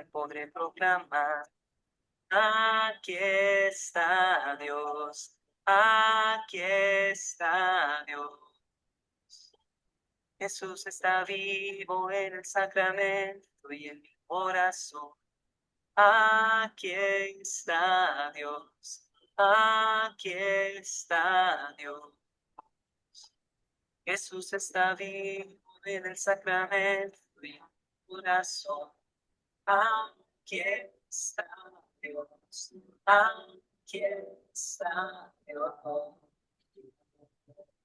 y podré proclamar. Aquí está Dios, aquí está Dios. Jesús está vivo en el sacramento y en mi corazón. Aquí está Dios, aquí está Dios. Jesús está vivo en el sacramento y en mi corazón. Aquí está Dios, aquí está Dios.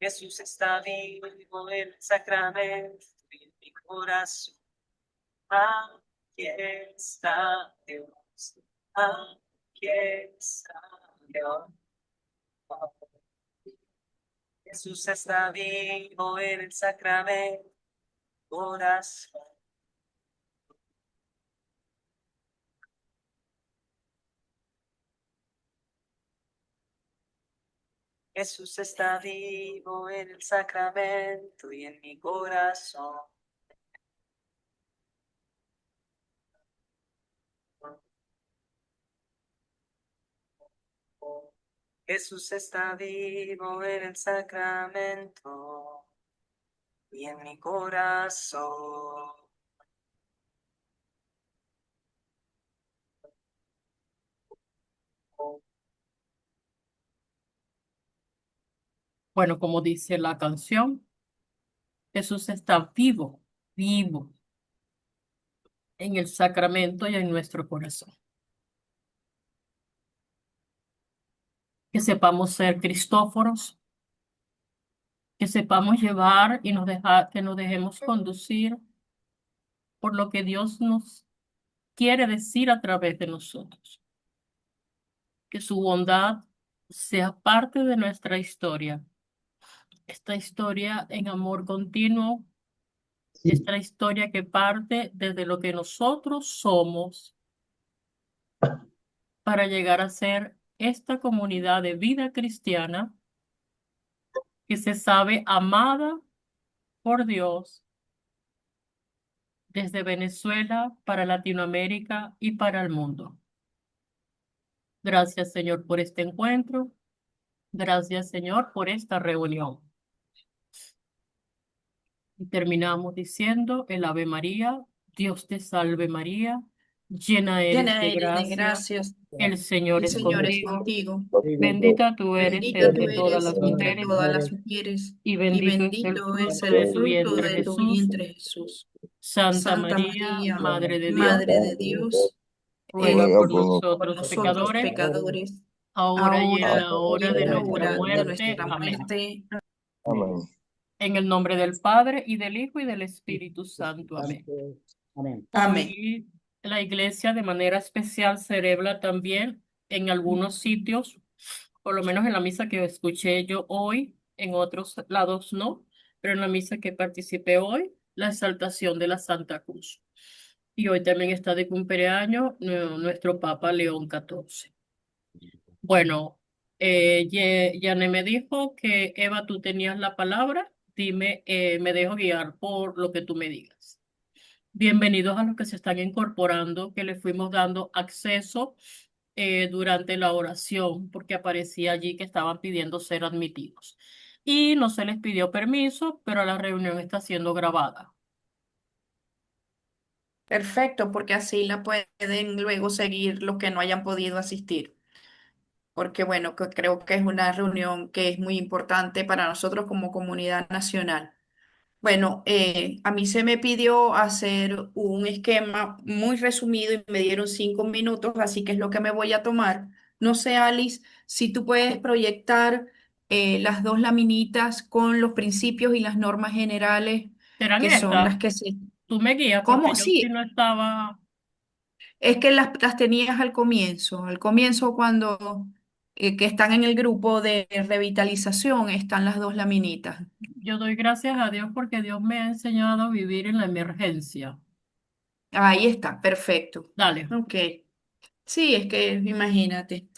Jesús está vivo en el sacramento y en mi corazón. Aquí está Dios, aquí está Dios. Jesús está vivo en el sacramento, corazón. Jesús está vivo en el sacramento y en mi corazón. Jesús está vivo en el sacramento y en mi corazón. Bueno, como dice la canción, Jesús está vivo, vivo en el sacramento y en nuestro corazón. Que sepamos ser Cristóforos, que sepamos llevar y que nos dejemos conducir por lo que Dios nos quiere decir a través de nosotros. Que su bondad sea parte de nuestra historia. Esta historia en amor continuo, esta historia que parte desde lo que nosotros somos para llegar a ser esta comunidad de vida cristiana que se sabe amada por Dios desde Venezuela para Latinoamérica y para el mundo. Gracias, Señor, por este encuentro. Gracias, Señor, por esta reunión. Y terminamos diciendo el Ave María, Dios te salve María, llena eres Llena de eres de gracia, gracias, el Señor el es Señor es contigo, contigo. bendita tú eres Bendita tú entre todas eres las entre mujeres todas las mujeres, y y bendito es el bendito es fruto el de tu fruto vientre, de tu Jesús. vientre, Jesús. Santa Santa María, María, Madre de Dios, Madre de Dios, ruega por por nosotros nosotros pecadores, pecadores, ahora y en ahora la y hora en de la nuestra hora de muerte. nuestra Amén. muerte. Amén. En el nombre del Padre, y del Hijo, y del Espíritu Santo. Amén. Amén. Amén. Hoy la iglesia de manera especial celebra también en algunos sitios, por lo menos en la misa que escuché yo hoy, en otros lados no, pero en la misa que participé hoy, la exaltación de la Santa Cruz. Y hoy también está de cumpleaños nuestro Papa León XIV. Bueno, Yane me dijo que Eva, tú tenías la palabra. Dime, me dejo guiar por lo que tú me digas. Bienvenidos a los que se están incorporando, que les fuimos dando acceso durante la oración, porque aparecía allí que estaban pidiendo ser admitidos. Y no se les pidió permiso, pero la reunión está siendo grabada. Perfecto, porque así la pueden luego seguir los que no hayan podido asistir. Porque bueno, creo que es una reunión que es muy importante para nosotros como comunidad nacional. Bueno, a mí se me pidió hacer un esquema muy resumido y me dieron 5 minutos, así que es lo que me voy a tomar. No sé, Alice, si tú puedes proyectar las dos laminitas con los principios y las normas generales, ¿Serán que son estas? las que se... Tú me guías porque ¿Cómo? yo sí Sí, no estaba. es que las tenías al comienzo cuando que están en el grupo de revitalización, están las dos laminitas. Yo doy gracias a Dios porque Dios me ha enseñado a vivir en la emergencia. Ahí está, perfecto. Dale. Ok. Sí, es que imagínate.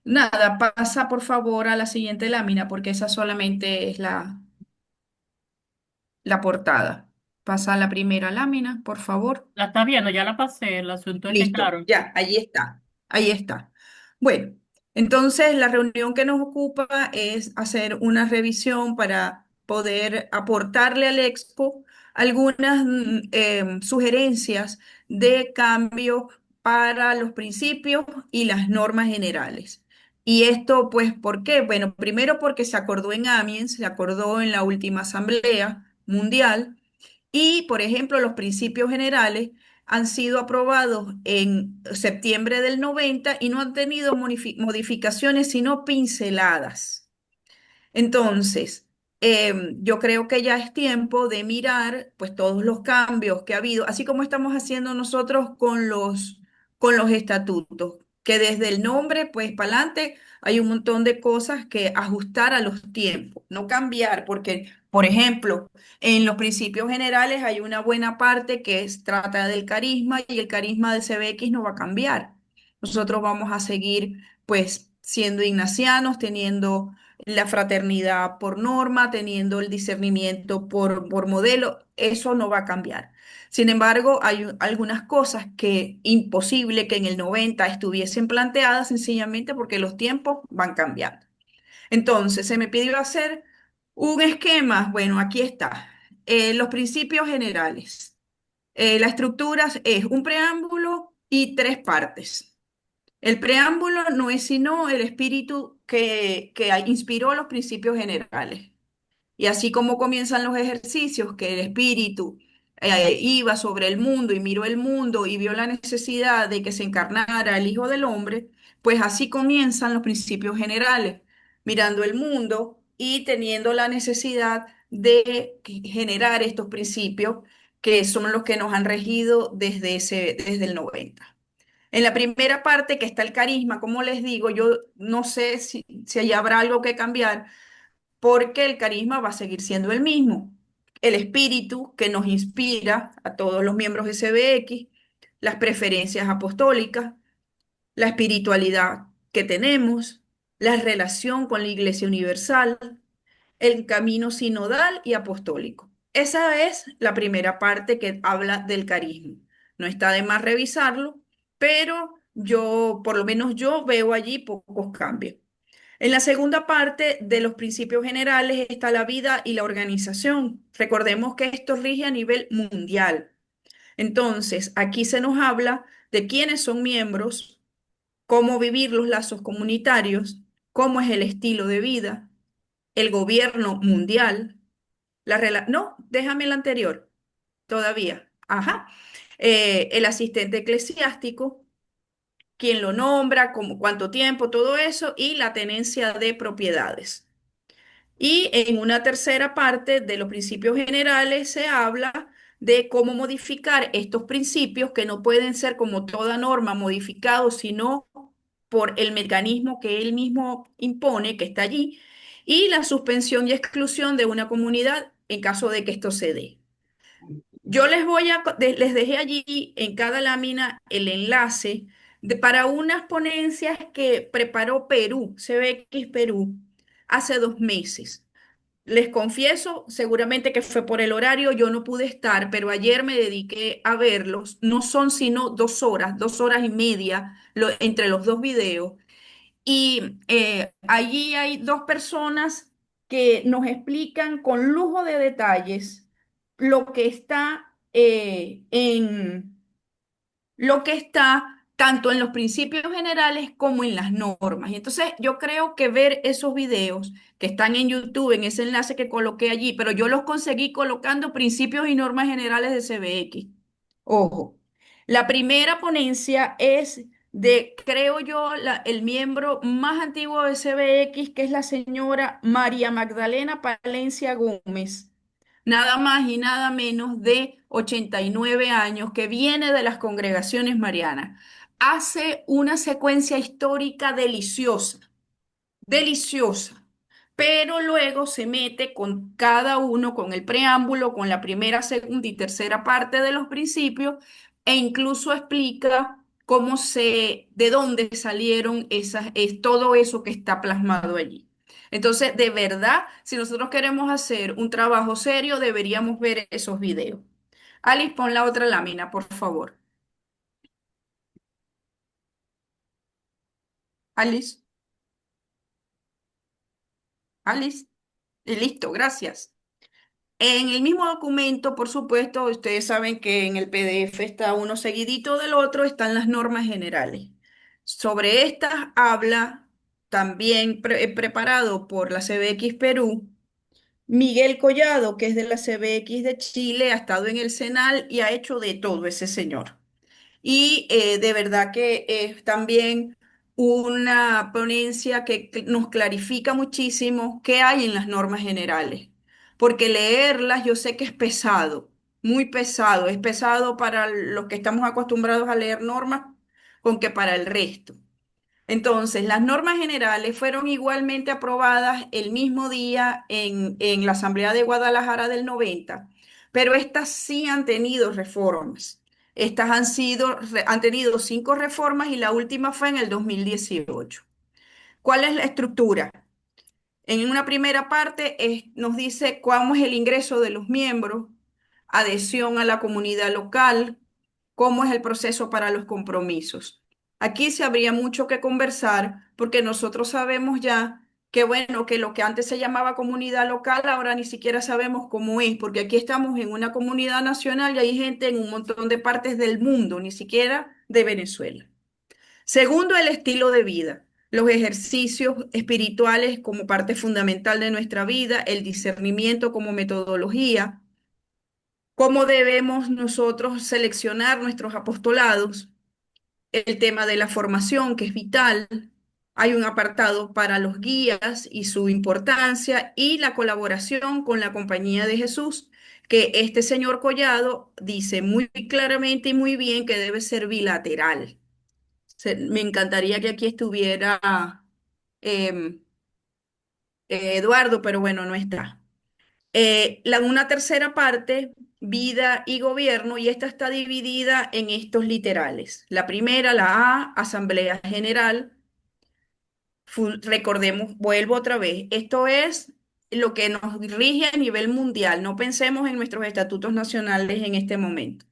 Nada, pasa por favor a la siguiente lámina porque esa solamente es la portada. Pasa la primera lámina, por favor. La está viendo, ya la pasé. El asunto es que, Listo, claro, ya, ahí está, ahí está. Bueno, entonces la reunión que nos ocupa es hacer una revisión para poder aportarle al Expo algunas sugerencias de cambio para los principios y las normas generales. Y esto, pues, ¿por qué? Bueno, primero porque se acordó en Amiens, se acordó en la última Asamblea Mundial y, por ejemplo, los principios generales han sido aprobados en septiembre del 90 y no han tenido modificaciones, sino pinceladas. Entonces, yo creo que ya es tiempo de mirar pues todos los cambios que ha habido, así como estamos haciendo nosotros con los estatutos, que desde el nombre pues para adelante hay un montón de cosas que ajustar a los tiempos, no cambiar, porque, por ejemplo, en los principios generales hay una buena parte que trata del carisma y el carisma del CBX no va a cambiar. Nosotros vamos a seguir pues siendo ignacianos, teniendo la fraternidad por norma, teniendo el discernimiento por modelo, eso no va a cambiar. Sin embargo, hay algunas cosas que imposible que en el 90 estuviesen planteadas sencillamente porque los tiempos van cambiando. Entonces, se me pidió hacer un esquema, bueno, aquí está. Los principios generales. La estructura es un preámbulo y tres partes. El preámbulo no es sino el espíritu que inspiró los principios generales. Y así como comienzan los ejercicios, que el espíritu iba sobre el mundo y miró el mundo y vio la necesidad de que se encarnara el Hijo del Hombre, pues así comienzan los principios generales, mirando el mundo y teniendo la necesidad de generar estos principios que son los que nos han regido desde el 90. En la primera parte, que está el carisma, como les digo, yo no sé si allá habrá algo que cambiar, porque el carisma va a seguir siendo el mismo. El espíritu que nos inspira a todos los miembros de CBX, las preferencias apostólicas, la espiritualidad que tenemos, la relación con la Iglesia Universal, el camino sinodal y apostólico. Esa es la primera parte que habla del carisma. No está de más revisarlo, pero yo, por lo menos yo veo allí pocos cambios. En la segunda parte de los principios generales está la vida y la organización. Recordemos que esto rige a nivel mundial. Entonces, aquí se nos habla de quiénes son miembros, cómo vivir los lazos comunitarios, cómo es el estilo de vida, el gobierno mundial, no, déjame el anterior, todavía. Ajá. El asistente eclesiástico, quién lo nombra, cómo, cuánto tiempo, todo eso, y la tenencia de propiedades. Y en una tercera parte de los principios generales se habla de cómo modificar estos principios que no pueden ser como toda norma modificados, sino por el mecanismo que él mismo impone, que está allí, y la suspensión y exclusión de una comunidad en caso de que esto se dé. Yo les dejé allí en cada lámina el enlace para unas ponencias que preparó Perú, CBX Perú, hace 2 meses. Les confieso, seguramente que fue por el horario, yo no pude estar, pero ayer me dediqué a verlos. No son sino 2 horas y media entre los dos videos. Y allí hay dos personas que nos explican con lujo de detalles lo que está lo que está tanto en los principios generales como en las normas. Y entonces yo creo que ver esos videos que están en YouTube, en ese enlace que coloqué allí, pero yo los conseguí colocando principios y normas generales de CBX. Ojo, la primera ponencia es de, creo yo, el miembro más antiguo de CBX, que es la señora María Magdalena Palencia Gómez, nada más y nada menos de 89 años, que viene de las congregaciones marianas. Hace una secuencia histórica deliciosa, deliciosa, pero luego se mete con cada uno, con el preámbulo, con la primera, segunda y tercera parte de los principios, e incluso explica de dónde salieron todo eso que está plasmado allí. Entonces, de verdad, si nosotros queremos hacer un trabajo serio, deberíamos ver esos videos. Alice, pon la otra lámina, por favor. Alice, Alice. Y listo, gracias. En el mismo documento, por supuesto, ustedes saben que en el PDF está uno seguidito del otro, están las normas generales. Sobre estas habla también preparado por la CBX Perú. Miguel Collado, que es de la CBX de Chile, ha estado en el Senal y ha hecho de todo ese señor. Y de verdad que es también una ponencia que nos clarifica muchísimo qué hay en las normas generales, porque leerlas yo sé que es pesado, muy pesado, es pesado para los que estamos acostumbrados a leer normas con que para el resto. Entonces, las normas generales fueron igualmente aprobadas el mismo día en la Asamblea de Guadalajara del 90, pero estas sí han tenido reformas. Estas han tenido 5 reformas y la última fue en el 2018. ¿Cuál es la estructura? En una primera parte nos dice cómo es el ingreso de los miembros, adhesión a la comunidad local, cómo es el proceso para los compromisos. Aquí se habría mucho que conversar porque nosotros sabemos ya que bueno, que lo que antes se llamaba comunidad local ahora ni siquiera sabemos cómo es, porque aquí estamos en una comunidad nacional y hay gente en un montón de partes del mundo, ni siquiera de Venezuela. Segundo, el estilo de vida. Los ejercicios espirituales como parte fundamental de nuestra vida, el discernimiento como metodología, cómo debemos nosotros seleccionar nuestros apostolados, el tema de la formación, que es vital. Hay un apartado para los guías y su importancia y la colaboración con la Compañía de Jesús, que este señor Collado dice muy claramente y muy bien que debe ser bilateral. Me encantaría que aquí estuviera em, Eduardo, pero bueno, no está. Una tercera parte, vida y gobierno, y esta está dividida en estos literales. La primera, la A, Asamblea General. Recordemos, vuelvo otra vez, esto es lo que nos rige a nivel mundial. No pensemos en nuestros estatutos nacionales en este momento.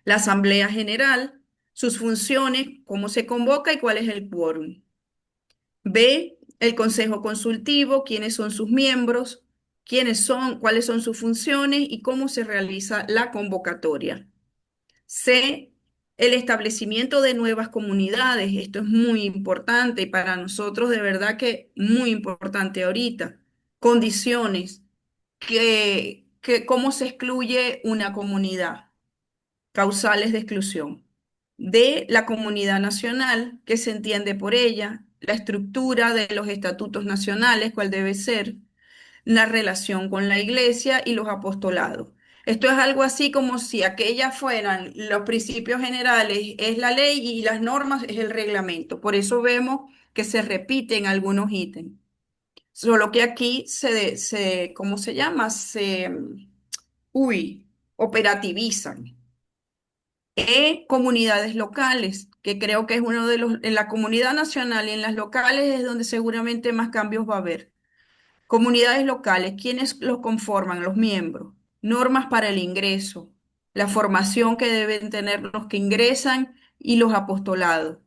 La Asamblea General, sus funciones, cómo se convoca y cuál es el quórum. B, el Consejo Consultivo, quiénes son sus miembros, quiénes son, cuáles son sus funciones y cómo se realiza la convocatoria. C, el establecimiento de nuevas comunidades. Esto es muy importante y para nosotros de verdad que muy importante ahorita. Condiciones, cómo se excluye una comunidad, causales de exclusión. De la comunidad nacional, que se entiende por ella, la estructura de los estatutos nacionales, cuál debe ser, la relación con la iglesia y los apostolados. Esto es algo así como si aquellas fueran los principios generales, es la ley y las normas es el reglamento. Por eso vemos que se repiten algunos ítems. Solo que aquí ¿cómo se llama? Operativizan. Comunidades locales, que creo que es uno de los, en la comunidad nacional y en las locales es donde seguramente más cambios va a haber. Comunidades locales, ¿quiénes los conforman? Los miembros. Normas para el ingreso, la formación que deben tener los que ingresan y los apostolados.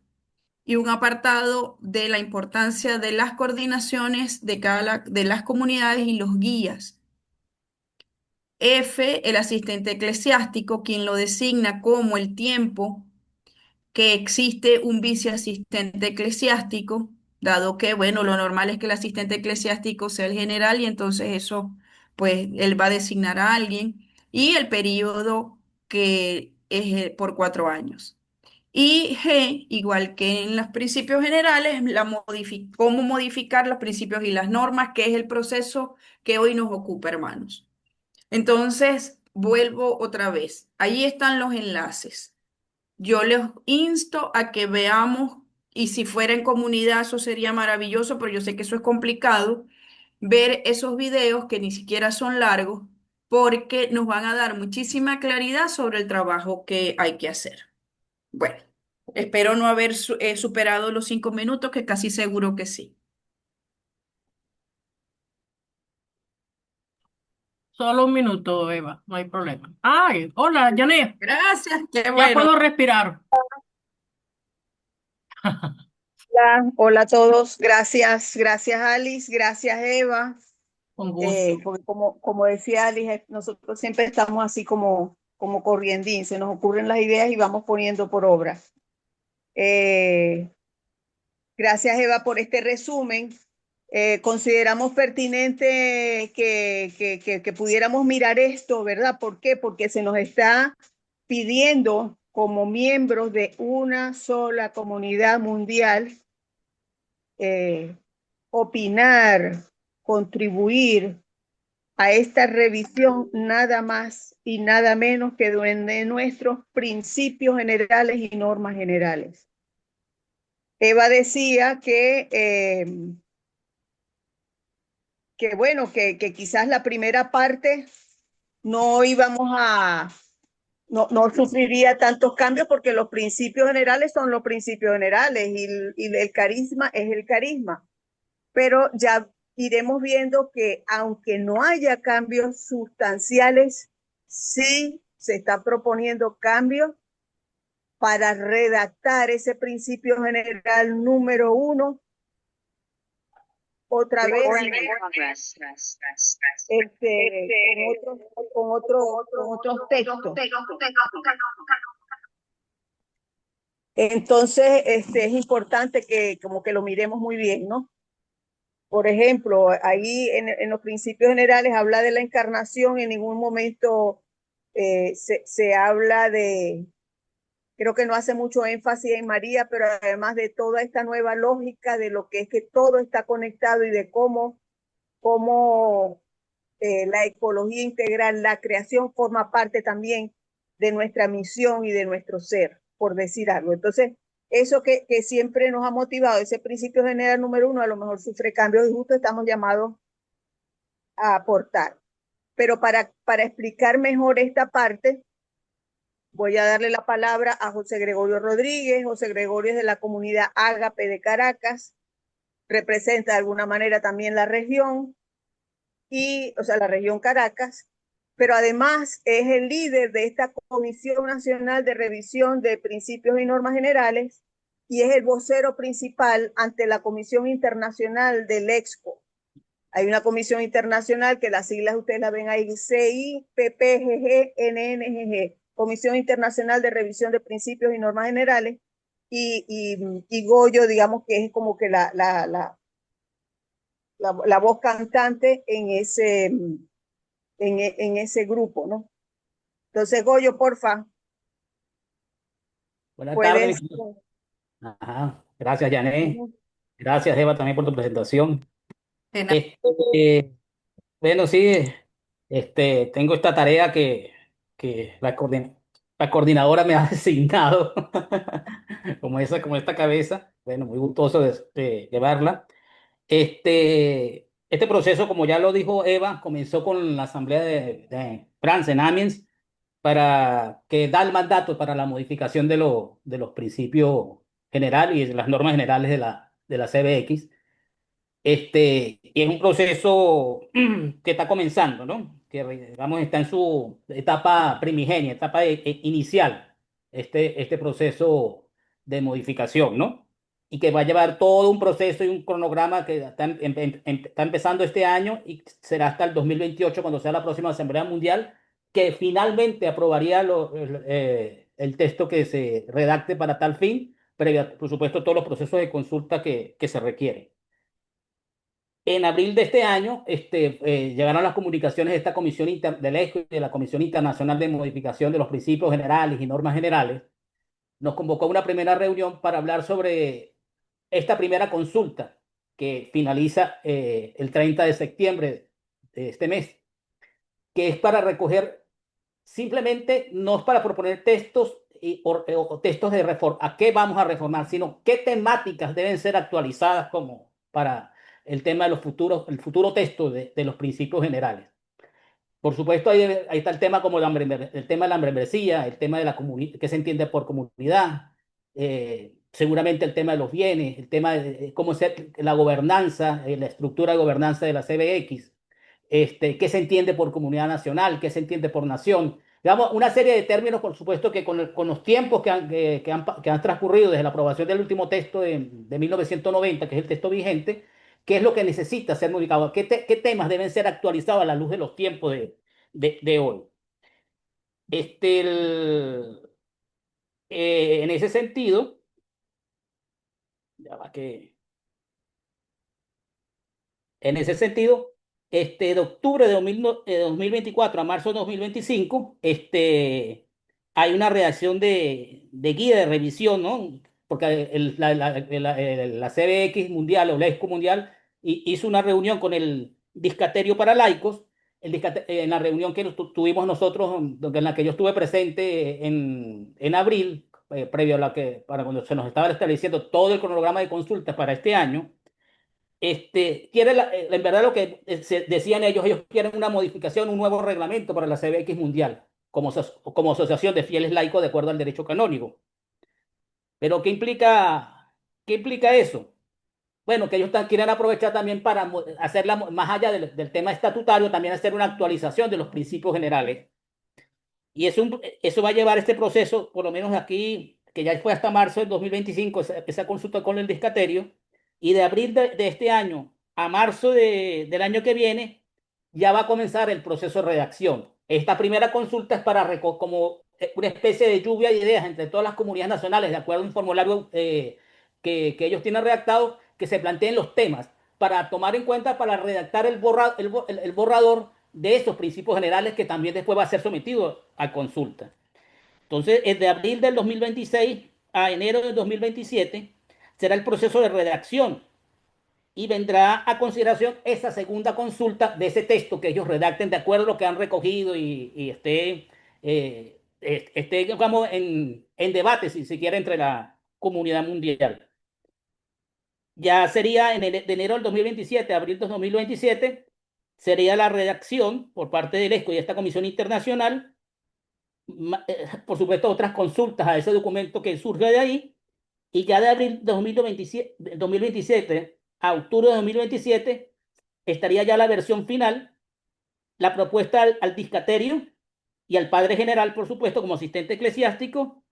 Y un apartado de la importancia de las coordinaciones de las comunidades y los guías. F, el asistente eclesiástico, quien lo designa como el tiempo que existe un viceasistente eclesiástico, dado que, bueno, lo normal es que el asistente eclesiástico sea el general y entonces eso, pues, él va a designar a alguien, y el periodo que es por 4 años. Y G, igual que en los principios generales, cómo modificar los principios y las normas, que es el proceso que hoy nos ocupa, hermanos. Entonces, vuelvo otra vez. Ahí están los enlaces. Yo les insto a que veamos, y si fuera en comunidad, eso sería maravilloso, pero yo sé que eso es complicado, ver esos videos que ni siquiera son largos, porque nos van a dar muchísima claridad sobre el trabajo que hay que hacer. Bueno, espero no haber superado los 5 minutos, que casi seguro que sí. Solo un minuto, Eva, no hay problema. Ay, hola, Janet, Gracias, qué ya bueno. puedo respirar. Hola, hola a todos. Gracias, gracias Alice, gracias Eva. Con gusto. Porque como decía Alice, nosotros siempre estamos así como corriendín, se nos ocurren las ideas y vamos poniendo por obra. Gracias Eva por este resumen. Consideramos pertinente que pudiéramos mirar esto, ¿verdad? ¿Por qué? Porque se nos está pidiendo como miembros de una sola comunidad mundial opinar, contribuir a esta revisión nada más y nada menos que de nuestros principios generales y normas generales. Eva decía que bueno, que quizás la primera parte no íbamos no sufriría tantos cambios porque los principios generales son los principios generales y el carisma es el carisma. Pero ya iremos viendo que aunque no haya cambios sustanciales, sí se está proponiendo cambios para redactar ese principio general número 1 otra vez con otros textos. Entonces, es importante que como que lo miremos muy bien, ¿no? Por ejemplo, ahí en los principios generales habla de la encarnación, en ningún momento se habla creo que no hace mucho énfasis en María, pero además de toda esta nueva lógica de lo que es que todo está conectado y de cómo la ecología integral, la creación forma parte también de nuestra misión y de nuestro ser, por decir algo. Entonces, eso que siempre nos ha motivado, ese principio general número 1, a lo mejor sufre cambios y justo estamos llamados a aportar. Pero para explicar mejor esta parte, voy a darle la palabra a José Gregorio Rodríguez. José Gregorio es de la comunidad Ágape de Caracas, representa de alguna manera también la región, o sea, la región Caracas, pero además es el líder de esta Comisión Nacional de Revisión de Principios y Normas Generales y es el vocero principal ante la Comisión Internacional del Expo. Hay una comisión internacional que las siglas ustedes la ven ahí, CIPPGG-NNGG, Comisión Internacional de Revisión de Principios y Normas Generales, y Goyo, digamos que es como que la voz cantante en ese grupo, ¿no? Entonces, Goyo, porfa, Buenas puedes. tardes. Ajá. Gracias, Jané. Gracias, Eva, también por tu presentación. De nada. Bueno, sí, tengo esta tarea que la coordinadora me ha asignado, como esta cabeza. Bueno, muy gustoso de llevarla. Este proceso, como ya lo dijo Eva, comenzó con la asamblea de Francia en Amiens para que da el mandato para la modificación de los principios generales y de las normas generales de la CBX. Y es un proceso que está comenzando, ¿no? Que, digamos, está en su etapa primigenia, etapa inicial, este proceso de modificación, ¿no? Y que va a llevar todo un proceso y un cronograma que está empezando este año y será hasta el 2028, cuando sea la próxima Asamblea Mundial, que finalmente aprobaría el texto que se redacte para tal fin, previa, por supuesto, todos los procesos de consulta que se requieren. En abril de este año, llegaron las comunicaciones de esta Comisión del ESCO y de la Comisión Internacional de Modificación de los Principios Generales y Normas Generales. Nos convocó a una primera reunión para hablar sobre esta primera consulta que finaliza el 30 de septiembre de este mes, que es para recoger, simplemente no es para proponer textos o textos de reforma, a qué vamos a reformar, sino qué temáticas deben ser actualizadas como para el tema de el futuro texto de los principios generales. Por supuesto, ahí está el tema como el tema de la membresía, el tema de la comunidad, qué se entiende por comunidad, seguramente el tema de los bienes, el tema de cómo es la gobernanza, la estructura de gobernanza de la CBX, qué se entiende por comunidad nacional, qué se entiende por nación. Digamos, una serie de términos, por supuesto, que con los tiempos que han transcurrido desde la aprobación del último texto de 1990, que es el texto vigente, qué es lo que necesita ser modificado, qué temas deben ser actualizados a la luz de los tiempos de hoy. Este, el- en ese sentido, ya va que En ese sentido, de octubre de 2024 a marzo de 2025, hay una redacción de guía de revisión, ¿no? Porque la CBX Mundial o la ESCO Mundial hizo una reunión con el Discaterio para Laicos, en la reunión que tuvimos nosotros, en la que yo estuve presente en abril, previo a para cuando se nos estaba estableciendo todo el cronograma de consultas para este año. En verdad lo que decían ellos quieren una modificación, un nuevo reglamento para la CBX Mundial, como asociación de fieles laicos de acuerdo al derecho canónico. Pero qué implica eso? Bueno, que ellos quieren aprovechar también para hacerla más allá del tema estatutario, también hacer una actualización de los principios generales. Y eso va a llevar este proceso, por lo menos aquí, que ya fue hasta marzo del 2025, esa consulta con el discaterio, y de abril de este año a marzo del año que viene, ya va a comenzar el proceso de redacción. Esta primera consulta es para como una especie de lluvia de ideas entre todas las comunidades nacionales, de acuerdo a un formulario que ellos tienen redactado, que se planteen los temas para tomar en cuenta, para redactar el borrador de esos principios generales que también después va a ser sometido a consulta. Entonces, de abril del 2026 a enero del 2027 será el proceso de redacción y vendrá a consideración esa segunda consulta de ese texto que ellos redacten de acuerdo a lo que han recogido y digamos, en debate, si se quiere, entre la comunidad mundial. Ya sería de enero del 2027 a abril del 2027, sería la redacción por parte del ESCO y esta comisión internacional, por supuesto, otras consultas a ese documento que surge de ahí, y ya de abril de 2027 a octubre de 2027 estaría ya la versión final, la propuesta al discaterio y al padre general, por supuesto, como asistente eclesiástico,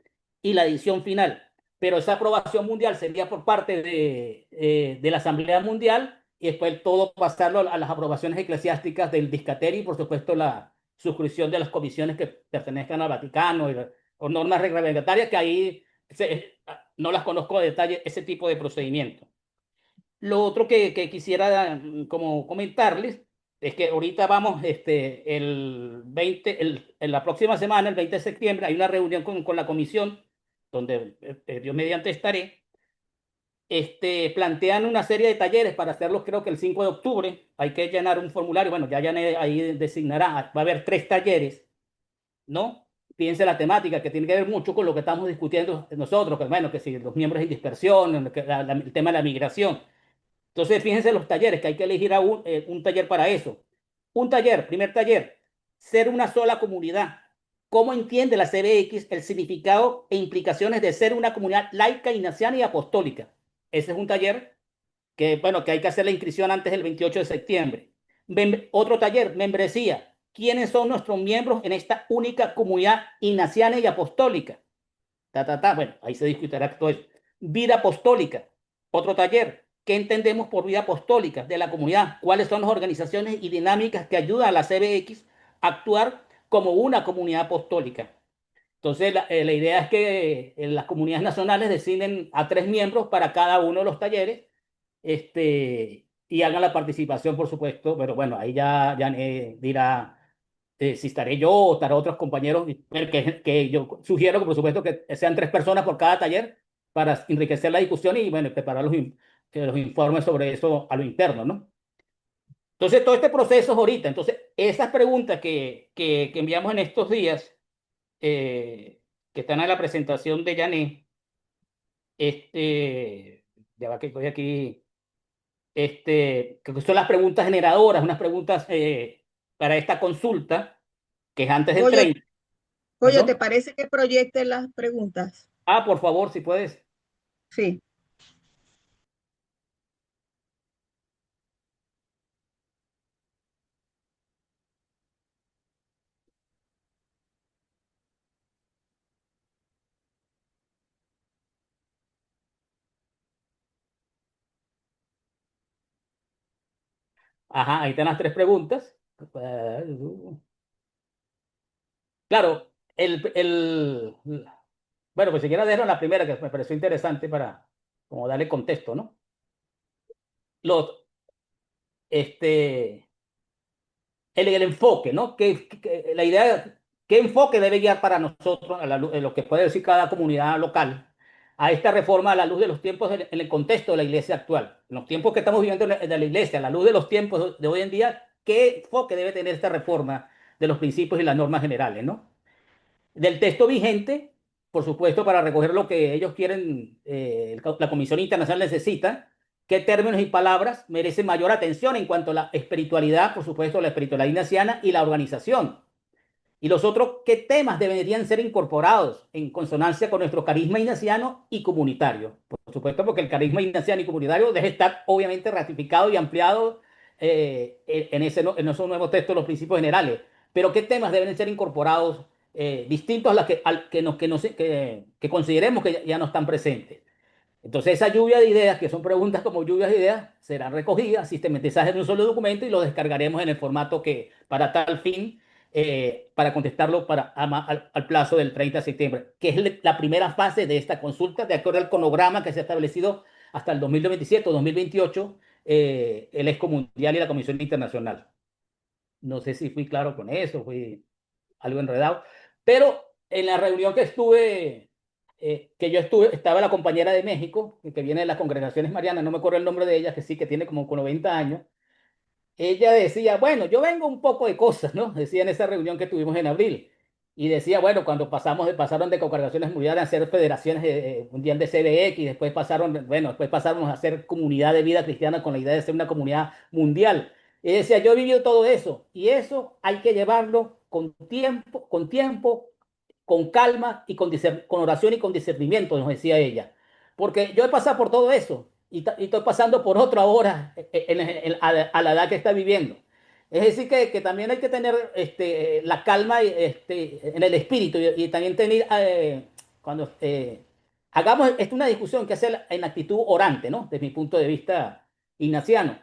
y la edición final. Pero esa aprobación mundial sería por parte de la Asamblea Mundial y después todo pasarlo a las aprobaciones eclesiásticas del discaterio y, por supuesto, la suscripción de las comisiones que pertenezcan al Vaticano o normas reglamentarias que ahí no las conozco a detalle, ese tipo de procedimiento. Lo otro que quisiera como comentarles es que ahorita vamos, en la próxima semana, el 20 de septiembre, hay una reunión con la comisión, donde Dios mediante estaré. Plantean una serie de talleres para hacerlos, creo que el 5 de octubre. Hay que llenar un formulario, bueno, ya ahí designará, va a haber 3 talleres, ¿no? Fíjense la temática que tiene que ver mucho con lo que estamos discutiendo nosotros, que bueno, que si los miembros en dispersión, el tema de la migración. Entonces, fíjense los talleres, que hay que elegir un taller para eso. Primer taller, ser una sola comunidad. ¿Cómo entiende la CBX el significado e implicaciones de ser una comunidad laica, ignaciana y apostólica? Ese es un taller que, bueno, que hay que hacer la inscripción antes del 28 de septiembre. Otro taller, membresía. ¿Quiénes son nuestros miembros en esta única comunidad ignaciana y apostólica? Bueno, ahí se discutirá todo eso. Vida apostólica, otro taller. ¿Qué entendemos por vida apostólica de la comunidad? ¿Cuáles son las organizaciones y dinámicas que ayudan a la CBX a actuar como una comunidad apostólica? Entonces, la idea es que las comunidades nacionales designen a 3 miembros para cada uno de los talleres, y hagan la participación, por supuesto, pero bueno, ahí ya dirá si estaré yo o estarán otros compañeros, que yo sugiero que por supuesto que sean 3 personas por cada taller para enriquecer la discusión y bueno, preparar que los informes sobre eso a lo interno, ¿no? Entonces, todo este proceso es ahorita. Entonces, esas preguntas que enviamos en estos días, que están en la presentación de Jané, ya va que estoy aquí, que son las preguntas generadoras, unas preguntas para esta consulta, que es antes del Goyo, 30. Goyo, ¿te ¿Perdón? parece que proyecte las preguntas? Por favor, si puedes. Sí. Ajá, ahí están las tres preguntas. Claro, bueno, pues si quieres dejarlo en la primera, que me pareció interesante para como darle contexto, ¿no? Los, este, el enfoque, ¿no? La idea, ¿qué enfoque debe guiar para nosotros, en lo que puede decir cada comunidad local, a esta reforma a la luz de los tiempos en el contexto de la iglesia actual? En los tiempos que estamos viviendo en la iglesia, a la luz de los tiempos de hoy en día, ¿qué enfoque debe tener esta reforma de los principios y las normas generales, ¿no? Del texto vigente, por supuesto, para recoger lo que ellos quieren, la Comisión Internacional necesita, qué términos y palabras merecen mayor atención en cuanto a la espiritualidad, por supuesto, la espiritualidad ignaciana y la organización. Y los otros, qué temas deberían ser incorporados en consonancia con nuestro carisma ignaciano y comunitario. Por supuesto, porque el carisma ignaciano y comunitario debe estar obviamente ratificado y ampliado en esos nuevos textos, los principios generales. Pero qué temas deben ser incorporados distintos a los que consideremos que ya no están presentes. Entonces, esa lluvia de ideas, que son preguntas como lluvias de ideas, serán recogidas, sistematizadas en un solo documento y lo descargaremos en el formato que, para tal fin, para contestarlo al plazo del 30 de septiembre, que es la primera fase de esta consulta, de acuerdo al cronograma que se ha establecido hasta el 2027 o 2028, el ESCO Mundial y la Comisión Internacional. No sé si fui claro con eso, fui algo enredado, pero en la reunión que yo estuve, estaba la compañera de México, que viene de las congregaciones marianas, no me acuerdo el nombre de ella, que sí, que tiene como 90 años. Ella decía, bueno, yo vengo un poco de cosas, ¿no? Decía en esa reunión que tuvimos en abril. Y decía, bueno, cuando pasaron de congregaciones mundiales a ser federaciones mundial de CBX, después después pasaron a ser comunidad de vida cristiana con la idea de ser una comunidad mundial. Y decía, yo he vivido todo eso, y eso hay que llevarlo con calma y con oración y con discernimiento, nos decía ella. Porque yo he pasado por todo eso y estoy pasando por otro ahora a la edad que está viviendo. Es decir, que también hay que tener la calma en el espíritu y también tener, cuando hagamos una discusión que hacer en actitud orante, ¿no? Desde mi punto de vista ignaciano,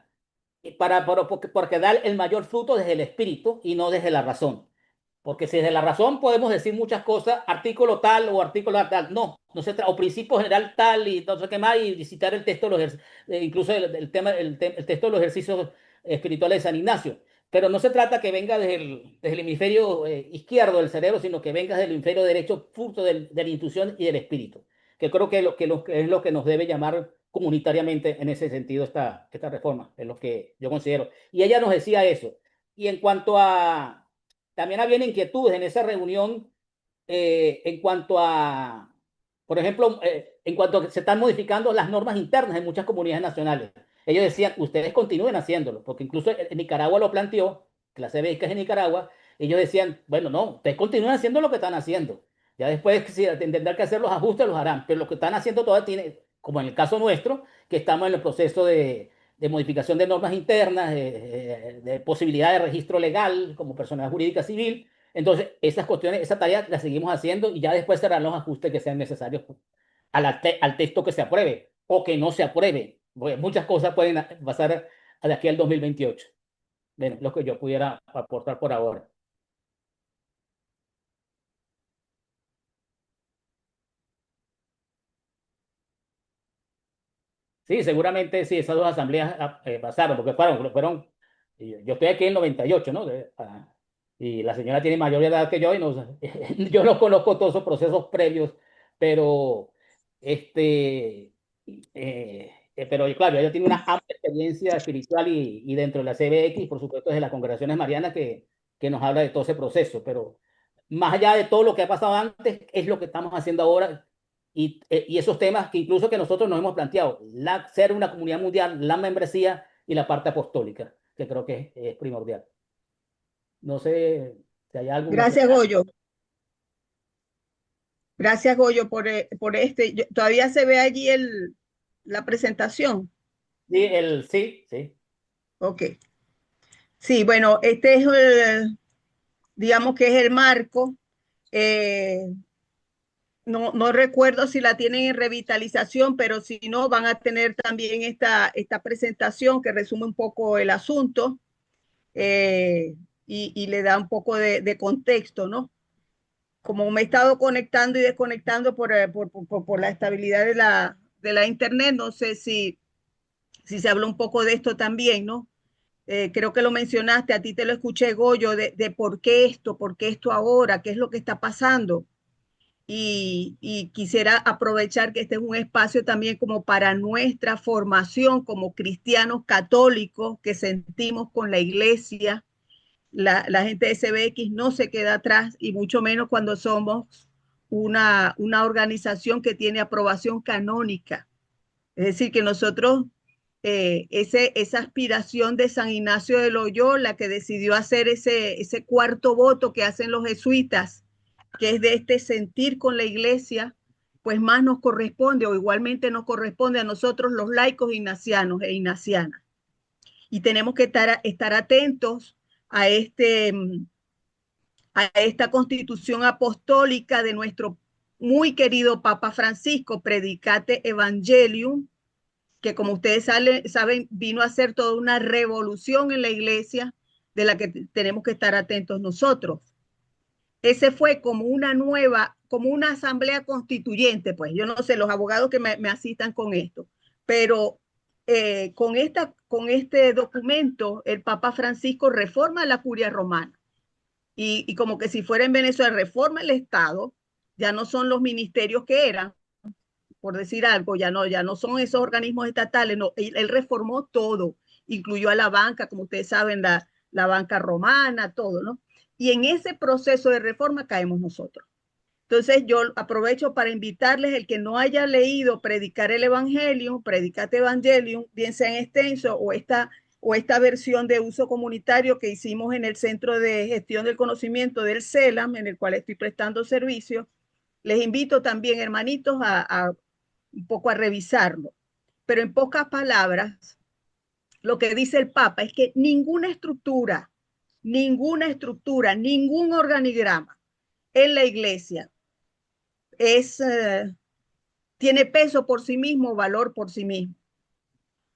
porque dar el mayor fruto desde el espíritu y no desde la razón. Porque si desde la razón podemos decir muchas cosas, artículo tal o artículo tal, no se o principio general tal y no sé qué más, y citar el texto, incluso el texto de los ejercicios espirituales de San Ignacio. Pero no se trata que venga desde el hemisferio izquierdo del cerebro, sino que venga desde el hemisferio derecho, fruto de la intuición y del espíritu. Que creo que es lo que nos debe llamar comunitariamente en ese sentido esta reforma, es lo que yo considero. Y ella nos decía eso. Y en cuanto a también habían inquietudes en esa reunión en cuanto a, por ejemplo, en cuanto a que se están modificando las normas internas en muchas comunidades nacionales. Ellos decían, ustedes continúen haciéndolo, porque incluso en Nicaragua lo planteó, que la CBI que es en Nicaragua, ellos decían, bueno, no, ustedes continúen haciendo lo que están haciendo. Ya después, si tendrán que hacer los ajustes, los harán, pero lo que están haciendo todavía tiene, como en el caso nuestro, que estamos en el proceso de modificación de normas internas, de posibilidad de registro legal como personalidad jurídica civil. Entonces, esas cuestiones, esa tarea la seguimos haciendo y ya después serán los ajustes que sean necesarios al texto que se apruebe o que no se apruebe. Porque muchas cosas pueden pasar de aquí al 2028. Bueno, lo que yo pudiera aportar por ahora. Sí, seguramente sí, esas dos asambleas pasaron, porque yo estoy aquí en 98, ¿no? Y la señora tiene mayor edad que yo y no, yo no conozco todos esos procesos previos, pero, pero claro, ella tiene una amplia experiencia espiritual y dentro de la CBX, por supuesto, de las congregaciones marianas que nos habla de todo ese proceso, pero más allá de todo lo que ha pasado antes, es lo que estamos haciendo ahora y esos temas que incluso que nosotros nos hemos planteado, ser una comunidad mundial, la membresía y la parte apostólica, que creo que es primordial. No sé si hay algo más. Gracias, Goyo. Gracias, Goyo, por este. Todavía se ve allí la presentación. Sí, sí. Ok. Sí, bueno, este es digamos que es el marco. no recuerdo si la tienen en revitalización, pero si no, van a tener también esta presentación que resume un poco el asunto y le da un poco de contexto, ¿no? Como me he estado conectando y desconectando por la estabilidad de la internet, no sé si se habló un poco de esto también, ¿no? Creo que lo mencionaste, a ti te lo escuché, Goyo, de por qué esto ahora, qué es lo que está pasando. Y quisiera aprovechar que este es un espacio también como para nuestra formación como cristianos católicos que sentimos con la iglesia. La gente de SBX no se queda atrás y mucho menos cuando somos una organización que tiene aprobación canónica. Es decir, que nosotros, esa aspiración de San Ignacio de Loyola, que decidió hacer ese cuarto voto que hacen los jesuitas, que es de este sentir con la iglesia, pues más nos corresponde o igualmente nos corresponde a nosotros los laicos ignacianos e ignacianas. Y tenemos que estar atentos a, a esta constitución apostólica de nuestro muy querido Papa Francisco, Predicate Evangelium, que como ustedes saben, vino a hacer toda una revolución en la iglesia de la que tenemos que estar atentos nosotros. Ese fue como una asamblea constituyente, pues yo no sé, los abogados que me asistan con esto, pero con este documento el Papa Francisco reforma la curia romana y como que si fuera en Venezuela, reforma el Estado, ya no son los ministerios que eran, por decir algo, ya no son esos organismos estatales, no, él reformó todo, incluyó a la banca, como ustedes saben, la banca romana, todo, ¿no? Y en ese proceso de reforma caemos nosotros. Entonces yo aprovecho para invitarles el que no haya leído Predicar el Evangelio, Predicate Evangelium, bien sea en extenso o esta versión de uso comunitario que hicimos en el Centro de Gestión del Conocimiento del CELAM, en el cual estoy prestando servicio. Les invito también, hermanitos, a un poco a revisarlo. Pero en pocas palabras, lo que dice el Papa es que ninguna estructura, ningún organigrama en la iglesia tiene peso por sí mismo, valor por sí mismo.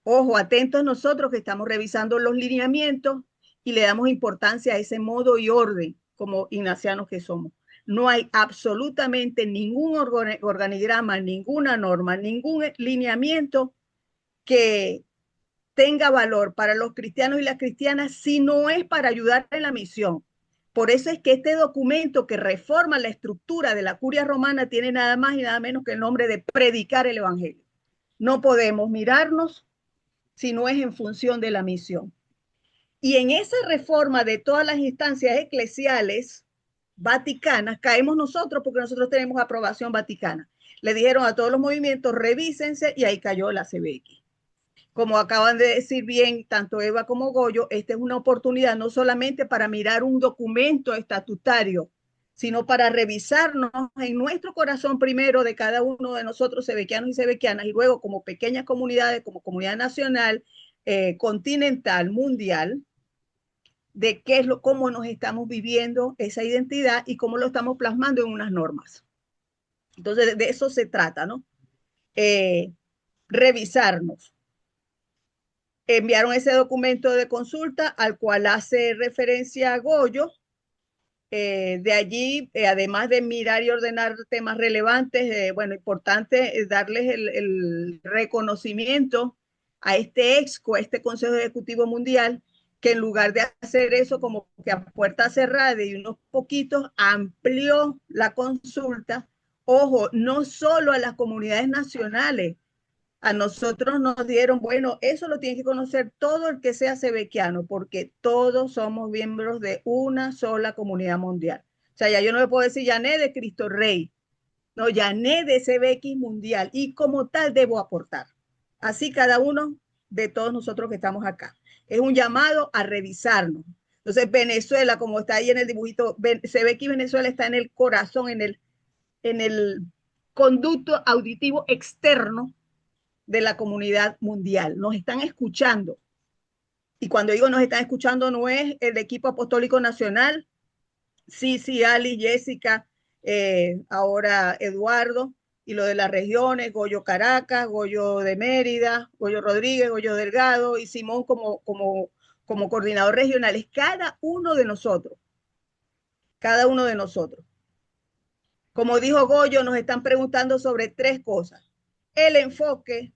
Ojo, atentos nosotros que estamos revisando los lineamientos y le damos importancia a ese modo y orden como ignacianos que somos. No hay absolutamente ningún organigrama, ninguna norma, ningún lineamiento que tenga valor para los cristianos y las cristianas si no es para ayudar en la misión. Por eso es que este documento que reforma la estructura de la curia romana tiene nada más y nada menos que el nombre de predicar el evangelio. No podemos mirarnos si no es en función de la misión. Y en esa reforma de todas las instancias eclesiales vaticanas caemos nosotros porque nosotros tenemos aprobación vaticana. Le dijeron a todos los movimientos, revísense, y ahí cayó la CBX. Como acaban de decir bien tanto Eva como Goyo, esta es una oportunidad no solamente para mirar un documento estatutario, sino para revisarnos en nuestro corazón primero de cada uno de nosotros, sebequianos y sebequianas, y luego como pequeñas comunidades, como comunidad nacional, continental, mundial, de cómo nos estamos viviendo esa identidad y cómo lo estamos plasmando en unas normas. Entonces, de eso se trata, ¿no? Revisarnos. Enviaron ese documento de consulta al cual hace referencia Goyo. De allí, además de mirar y ordenar temas relevantes, bueno, importante es darles el reconocimiento a este EXCO, a este Consejo Ejecutivo Mundial, que en lugar de hacer eso como que a puerta cerrada y unos poquitos, amplió la consulta, ojo, no solo a las comunidades nacionales. A nosotros nos dieron, bueno, eso lo tiene que conocer todo el que sea sebequiano, porque todos somos miembros de una sola comunidad mundial. O sea, ya yo no le puedo decir Yané de Cristo Rey, no, Yané de CBX mundial, y como tal debo aportar. Así cada uno de todos nosotros que estamos acá. Es un llamado a revisarnos. Entonces, Venezuela, como está ahí en el dibujito, CBX Venezuela está en el corazón, en el conducto auditivo externo de la comunidad mundial. Nos están escuchando. Y cuando digo nos están escuchando, no es el equipo apostólico nacional, Sisi, Ali, Jessica, ahora Eduardo, y lo de las regiones, Goyo Caracas, Goyo de Mérida, Goyo Rodríguez, Goyo Delgado y Simón como coordinador regionales, cada uno de nosotros, cada uno de nosotros. Como dijo Goyo, nos están preguntando sobre 3 cosas: el enfoque,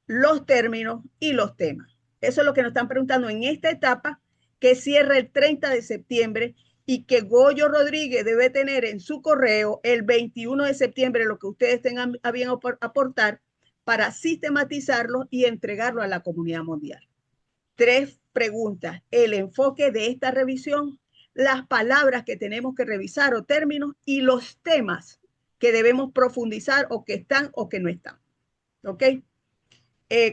los términos y los temas. Eso es lo que nos están preguntando en esta etapa que cierra el 30 de septiembre y que Goyo Rodríguez debe tener en su correo el 21 de septiembre, lo que ustedes tengan a bien aportar para sistematizarlo y entregarlo a la comunidad mundial. 3 preguntas: el enfoque de esta revisión, las palabras que tenemos que revisar o términos y los temas que debemos profundizar o que están o que no están. ¿Ok?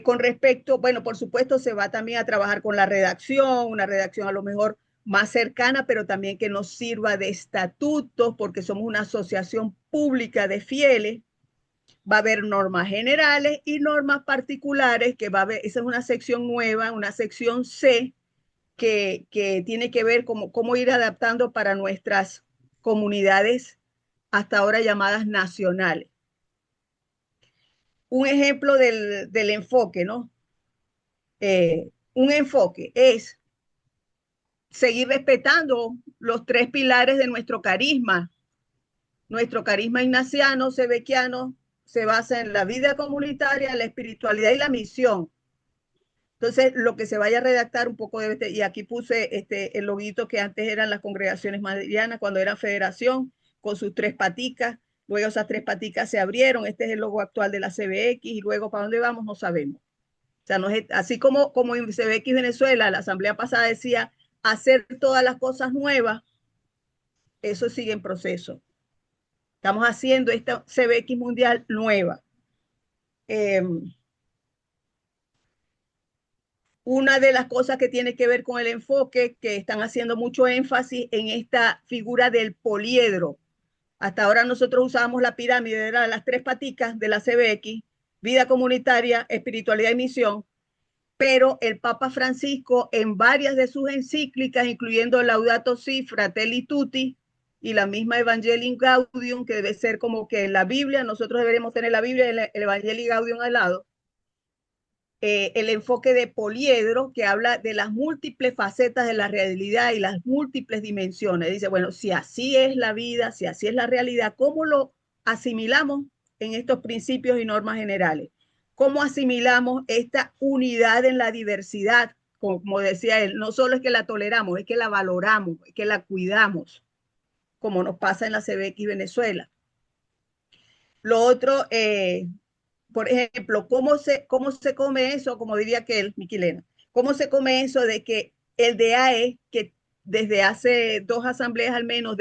Con respecto, bueno, por supuesto se va también a trabajar con la redacción, una redacción a lo mejor más cercana, pero también que nos sirva de estatutos, porque somos una asociación pública de fieles. Va a haber normas generales y normas particulares, que va a haber, esa es una sección nueva, una sección C, que tiene que ver cómo ir adaptando para nuestras comunidades hasta ahora llamadas nacionales. Un ejemplo del enfoque, ¿no? Un enfoque es seguir respetando los 3 pilares de nuestro carisma. Nuestro carisma ignaciano, sebequiano, se basa en la vida comunitaria, la espiritualidad y la misión. Entonces, lo que se vaya a redactar un poco de y aquí puse el loguito que antes eran las congregaciones madrileñas, cuando eran federación, con sus 3 paticas. Luego esas 3 paticas se abrieron. Este es el logo actual de la CBX y luego para dónde vamos no sabemos. O sea, no es, así como en CBX Venezuela, la asamblea pasada decía hacer todas las cosas nuevas, eso sigue en proceso. Estamos haciendo esta CBX mundial nueva. Una de las cosas que tiene que ver con el enfoque, que están haciendo mucho énfasis en esta figura del poliedro. Hasta ahora nosotros usábamos la pirámide, eran las 3 paticas de la CBX, vida comunitaria, espiritualidad y misión, pero el Papa Francisco en varias de sus encíclicas, incluyendo Laudato Si, Fratelli Tutti y la misma Evangelii Gaudium, que debe ser como que en la Biblia, nosotros deberíamos tener la Biblia y el Evangelii Gaudium al lado, el enfoque de poliedro, que habla de las múltiples facetas de la realidad y las múltiples dimensiones. Dice, bueno, si así es la vida, si así es la realidad, ¿cómo lo asimilamos en estos principios y normas generales? ¿Cómo asimilamos esta unidad en la diversidad? Como decía él, no solo es que la toleramos, es que la valoramos, es que la cuidamos, como nos pasa en la CBX Venezuela. Lo otro, por ejemplo, ¿cómo se come eso? Como diría aquel, Miquilena, ¿cómo se come eso de que el DAE, que desde hace 2 asambleas al menos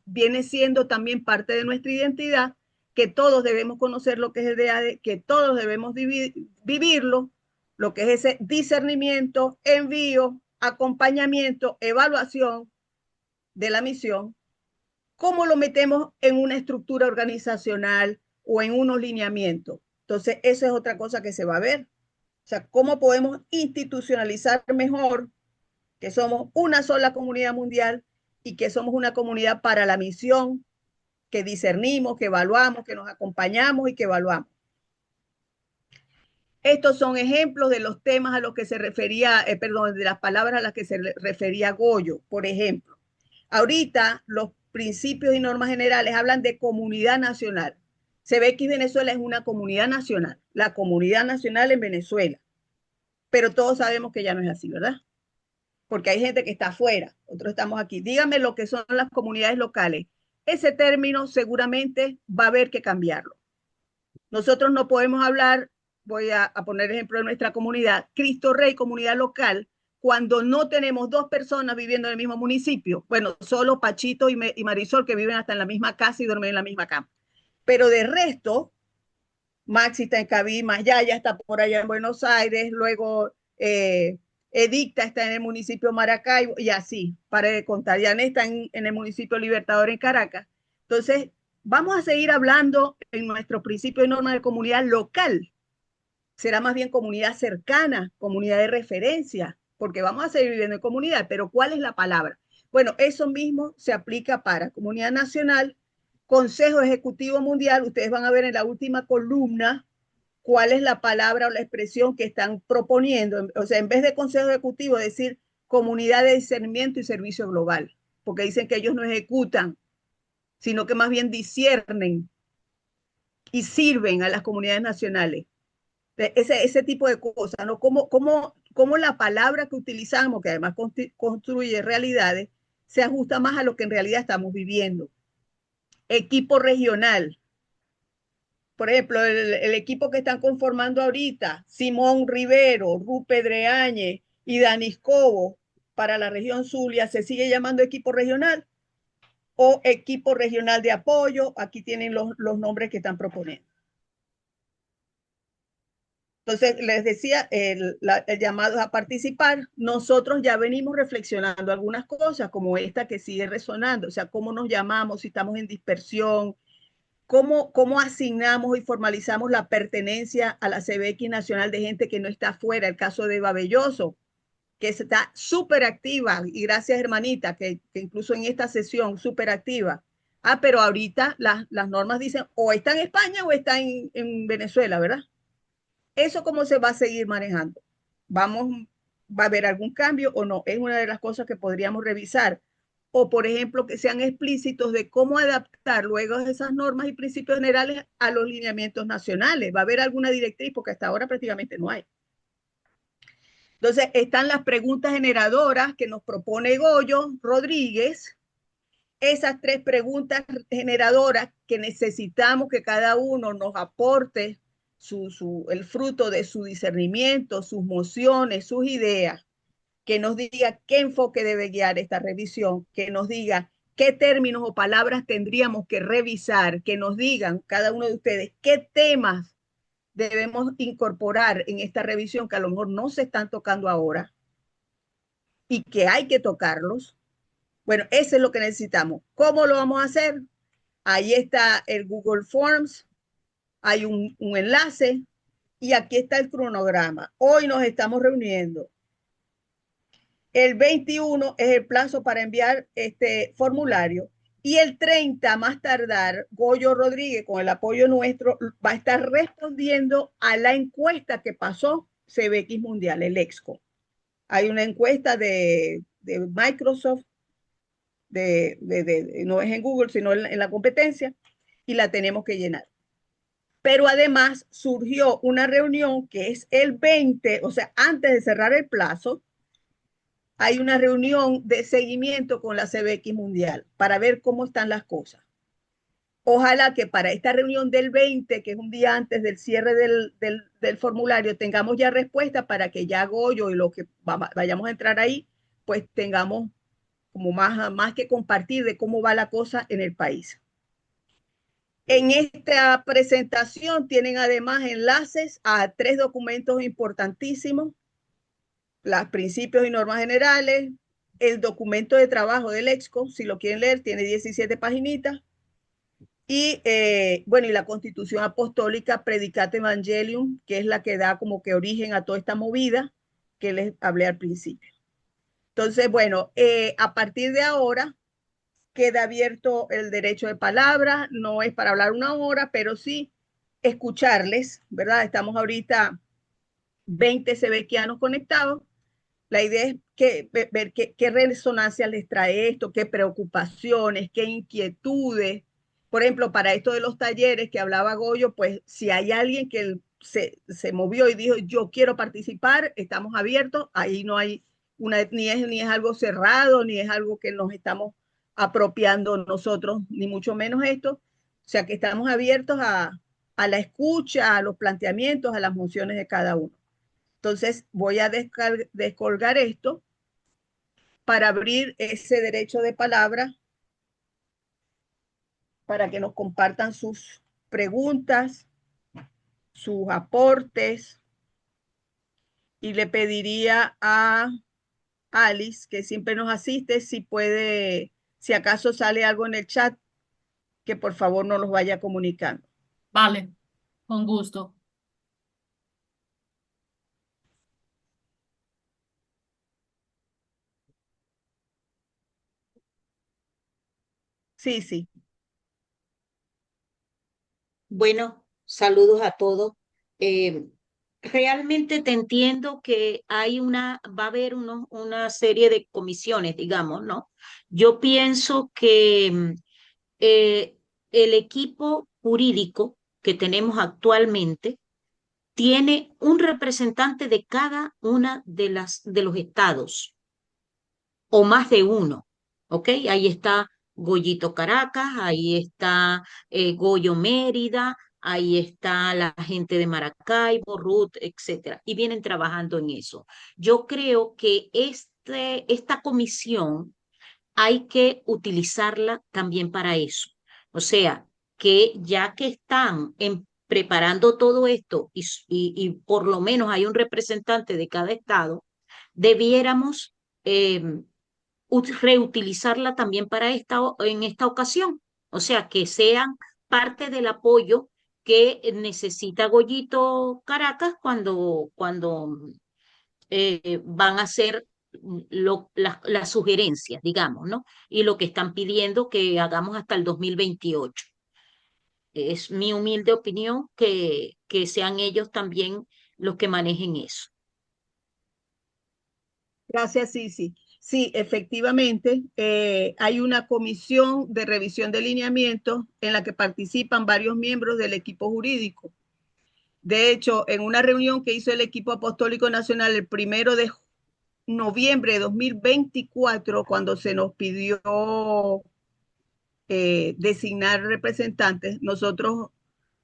viene siendo también parte de nuestra identidad, que todos debemos conocer lo que es el DAE, que todos debemos vivirlo, lo que es ese discernimiento, envío, acompañamiento, evaluación de la misión? ¿Cómo lo metemos en una estructura organizacional o en unos lineamientos? Entonces, esa es otra cosa que se va a ver. O sea, ¿cómo podemos institucionalizar mejor que somos una sola comunidad mundial y que somos una comunidad para la misión, que discernimos, que evaluamos, que nos acompañamos y que evaluamos? Estos son ejemplos de los temas a los que se refería, perdón, de las palabras a las que se refería Goyo, por ejemplo. Ahorita los principios y normas generales hablan de comunidad nacional. CBX Venezuela es una comunidad nacional, la comunidad nacional en Venezuela. Pero todos sabemos que ya no es así, ¿verdad? Porque hay gente que está afuera, otros estamos aquí. Díganme lo que son las comunidades locales. Ese término seguramente va a haber que cambiarlo. Nosotros no podemos hablar, voy a poner ejemplo de nuestra comunidad, Cristo Rey, comunidad local, cuando no tenemos 2 personas viviendo en el mismo municipio. Bueno, solo Pachito y Marisol, que viven hasta en la misma casa y duermen en la misma cama. Pero de resto, Maxi está en Cabimas, Yaya está por allá en Buenos Aires, luego Edicta está en el municipio de Maracaibo, y así, para de contar. Yané está en el municipio Libertador en Caracas. Entonces, vamos a seguir hablando en nuestro principio y norma de comunidad local. Será más bien comunidad cercana, comunidad de referencia, porque vamos a seguir viviendo en comunidad, pero ¿cuál es la palabra? Bueno, eso mismo se aplica para comunidad nacional Consejo Ejecutivo Mundial, ustedes van a ver en la última columna cuál es la palabra o la expresión que están proponiendo. O sea, en vez de Consejo Ejecutivo, decir Comunidad de Discernimiento y Servicio Global, porque dicen que ellos no ejecutan, sino que más bien disciernen y sirven a las comunidades nacionales. Ese tipo de cosas, ¿no? Cómo la palabra que utilizamos, que además construye realidades, se ajusta más a lo que en realidad estamos viviendo. Equipo regional. Por ejemplo, el equipo que están conformando ahorita, Simón Rivero, Rupe Dreañez y Danis Cobo, para la región Zulia, ¿se sigue llamando equipo regional o equipo regional de apoyo? Aquí tienen los nombres que están proponiendo. Entonces, les decía, el llamado a participar. Nosotros ya venimos reflexionando algunas cosas, como esta que sigue resonando, o sea, cómo nos llamamos, si estamos en dispersión, cómo asignamos y formalizamos la pertenencia a la CBX Nacional de gente que no está afuera. El caso de Eva Belloso, que está súper activa, y gracias, hermanita, que incluso en esta sesión, súper activa. Ah, pero ahorita las normas dicen o está en España o está en Venezuela, ¿verdad? ¿Eso cómo se va a seguir manejando? ¿Va a haber algún cambio o no? Es una de las cosas que podríamos revisar. O, por ejemplo, que sean explícitos de cómo adaptar luego esas normas y principios generales a los lineamientos nacionales. ¿Va a haber alguna directriz? Porque hasta ahora prácticamente no hay. Entonces, están las preguntas generadoras que nos propone Goyo Rodríguez. Esas 3 preguntas generadoras que necesitamos que cada uno nos aporte el fruto de su discernimiento, sus mociones, sus ideas, que nos diga qué enfoque debe guiar esta revisión, que nos diga qué términos o palabras tendríamos que revisar, que nos digan cada uno de ustedes qué temas debemos incorporar en esta revisión que a lo mejor no se están tocando ahora y que hay que tocarlos. Bueno, eso es lo que necesitamos. ¿Cómo lo vamos a hacer? Ahí está el Google Forms, hay un enlace y aquí está el cronograma. Hoy nos estamos reuniendo. El 21 es el plazo para enviar este formulario y el 30 más tardar, Goyo Rodríguez, con el apoyo nuestro, va a estar respondiendo a la encuesta que pasó CBX Mundial, el EXCO. Hay una encuesta de Microsoft, no es en Google, sino en la competencia, y la tenemos que llenar. Pero además surgió una reunión que es el 20, o sea, antes de cerrar el plazo, hay una reunión de seguimiento con la CBX Mundial para ver cómo están las cosas. Ojalá que para esta reunión del 20, que es un día antes del cierre del formulario, tengamos ya respuesta para que ya Goyo y lo que vayamos a entrar ahí, pues tengamos como más que compartir de cómo va la cosa en el país. En esta presentación tienen además enlaces a 3 documentos importantísimos: los principios y normas generales, el documento de trabajo del EXCO, si lo quieren leer, tiene 17 paginitas, y bueno, y la Constitución Apostólica Predicate Evangelium, que es la que da como que origen a toda esta movida que les hablé al principio. Entonces, bueno, a partir de ahora queda abierto el derecho de palabra, no es para hablar una hora, pero sí escucharles, ¿verdad? Estamos ahorita 20 sebequianos conectados. La idea es ver qué resonancia les trae esto, qué preocupaciones, qué inquietudes. Por ejemplo, para esto de los talleres que hablaba Goyo, pues si hay alguien que se movió y dijo, yo quiero participar, estamos abiertos, ahí no hay ni es algo cerrado, ni es algo que nos estamos apropiando nosotros, ni mucho menos esto. O sea que estamos abiertos a la escucha, a los planteamientos, a las mociones de cada uno. Entonces voy a descolgar esto para abrir ese derecho de palabra para que nos compartan sus preguntas, sus aportes, y le pediría a Alice, que siempre nos asiste, si puede, si acaso sale algo en el chat, que por favor nos los vaya comunicando. Vale, con gusto. Sí, sí. Bueno, saludos a todos. Eh, Realmente te entiendo que va a haber una serie de comisiones, digamos, ¿no? Yo pienso que eh, el equipo jurídico que tenemos actualmente tiene un representante de cada una de los estados o más de uno, ¿ok? Ahí está Goyito Caracas, ahí está Goyo Mérida, ahí está la gente de Maracaibo, Ruth, etcétera, y vienen trabajando en eso. Yo creo que esta comisión hay que utilizarla también para eso. O sea, que ya que están preparando todo esto y por lo menos hay un representante de cada estado, debiéramos em, reutilizarla también para en esta ocasión. O sea, que sean parte del apoyo que necesita Goyito Caracas cuando van a hacer las sugerencias, digamos, ¿no? Y lo que están pidiendo que hagamos hasta el 2028. Es mi humilde opinión que sean ellos también los que manejen eso. Gracias, Sisi. Sí, efectivamente, hay una comisión de revisión de lineamientos en la que participan varios miembros del equipo jurídico. De hecho, en una reunión que hizo el equipo apostólico nacional el 1 de noviembre de 2024, cuando se nos pidió designar representantes, nosotros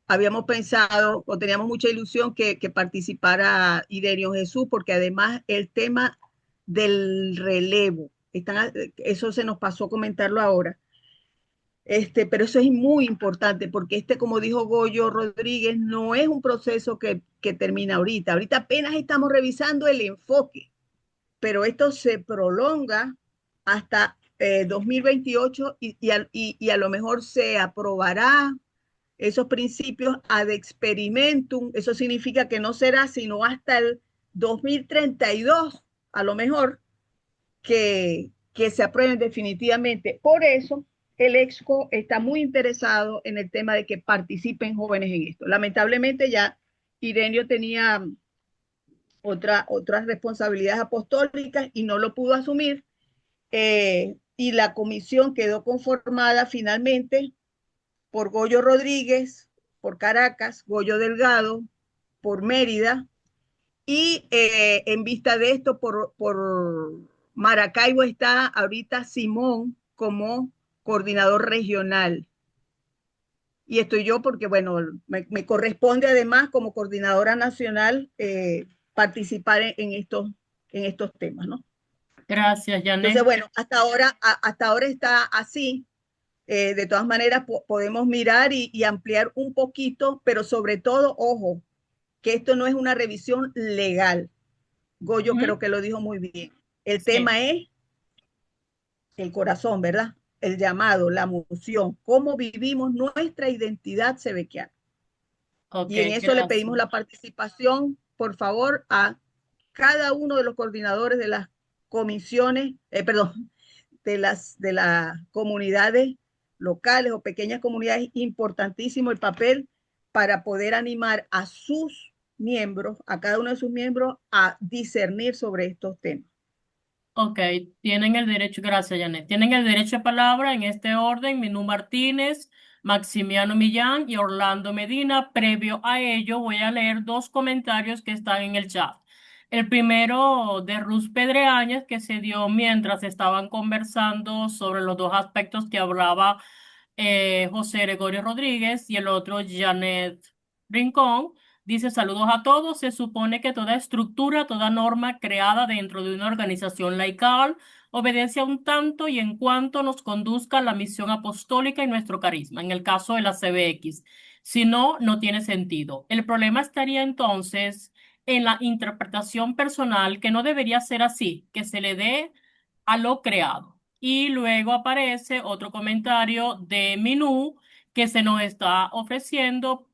habíamos pensado o teníamos mucha ilusión que participara Irenio Jesús, porque además el tema del relevo, eso se nos pasó a comentarlo ahora, pero eso es muy importante porque como dijo Goyo Rodríguez, no es un proceso que termina ahorita. Ahorita apenas estamos revisando el enfoque, pero esto se prolonga hasta 2028 y a lo mejor se aprobará esos principios ad experimentum. Eso significa que no será sino hasta el 2032, a lo mejor, que se aprueben definitivamente. Por eso, el EXCO está muy interesado en el tema de que participen jóvenes en esto. Lamentablemente ya Irenio tenía otras responsabilidades apostólicas y no lo pudo asumir, y la comisión quedó conformada finalmente por Goyo Rodríguez, por Caracas, Goyo Delgado, por Mérida, y en vista de esto, por Maracaibo está ahorita Simón como coordinador regional. Y estoy yo porque, bueno, me corresponde además como coordinadora nacional participar en estos temas, ¿no? Gracias, Entonces, Janet. bueno, hasta ahora está así. De todas maneras, podemos mirar y ampliar un poquito, pero sobre todo, ojo, que esto no es una revisión legal. Goyo Ujú. creo que lo dijo muy bien. El Sí, tema es el corazón, ¿verdad? El llamado, la emoción, cómo vivimos nuestra identidad sebequiana. ok, Y en eso le pedimos gracias. la participación, por favor, a cada uno de los coordinadores de las comisiones, perdón, de las comunidades locales o pequeñas comunidades. Importantísimo el papel para poder animar a sus miembros, a cada uno de sus miembros, a discernir sobre estos temas. Ok, tienen el derecho, gracias, Janet. Tienen el derecho de palabra en este orden, Minú Martínez, Maximiano Millán y Orlando Medina. Previo a ello, voy a leer dos comentarios que están en el chat. El primero de Ruth Pedreañez, que se dio mientras estaban conversando sobre los dos aspectos que hablaba José Gregorio Rodríguez, y el otro Janet Rincón. Dice, saludos a todos. Se supone que toda estructura, toda norma creada dentro de una organización laical obedece a un tanto y en cuanto nos conduzca a la misión apostólica y nuestro carisma, en el caso de la CBX. Si no, no tiene sentido. El problema estaría entonces en la interpretación personal, que no debería ser así, que se le dé a lo creado. Y luego aparece otro comentario de Minú que se nos está ofreciendo.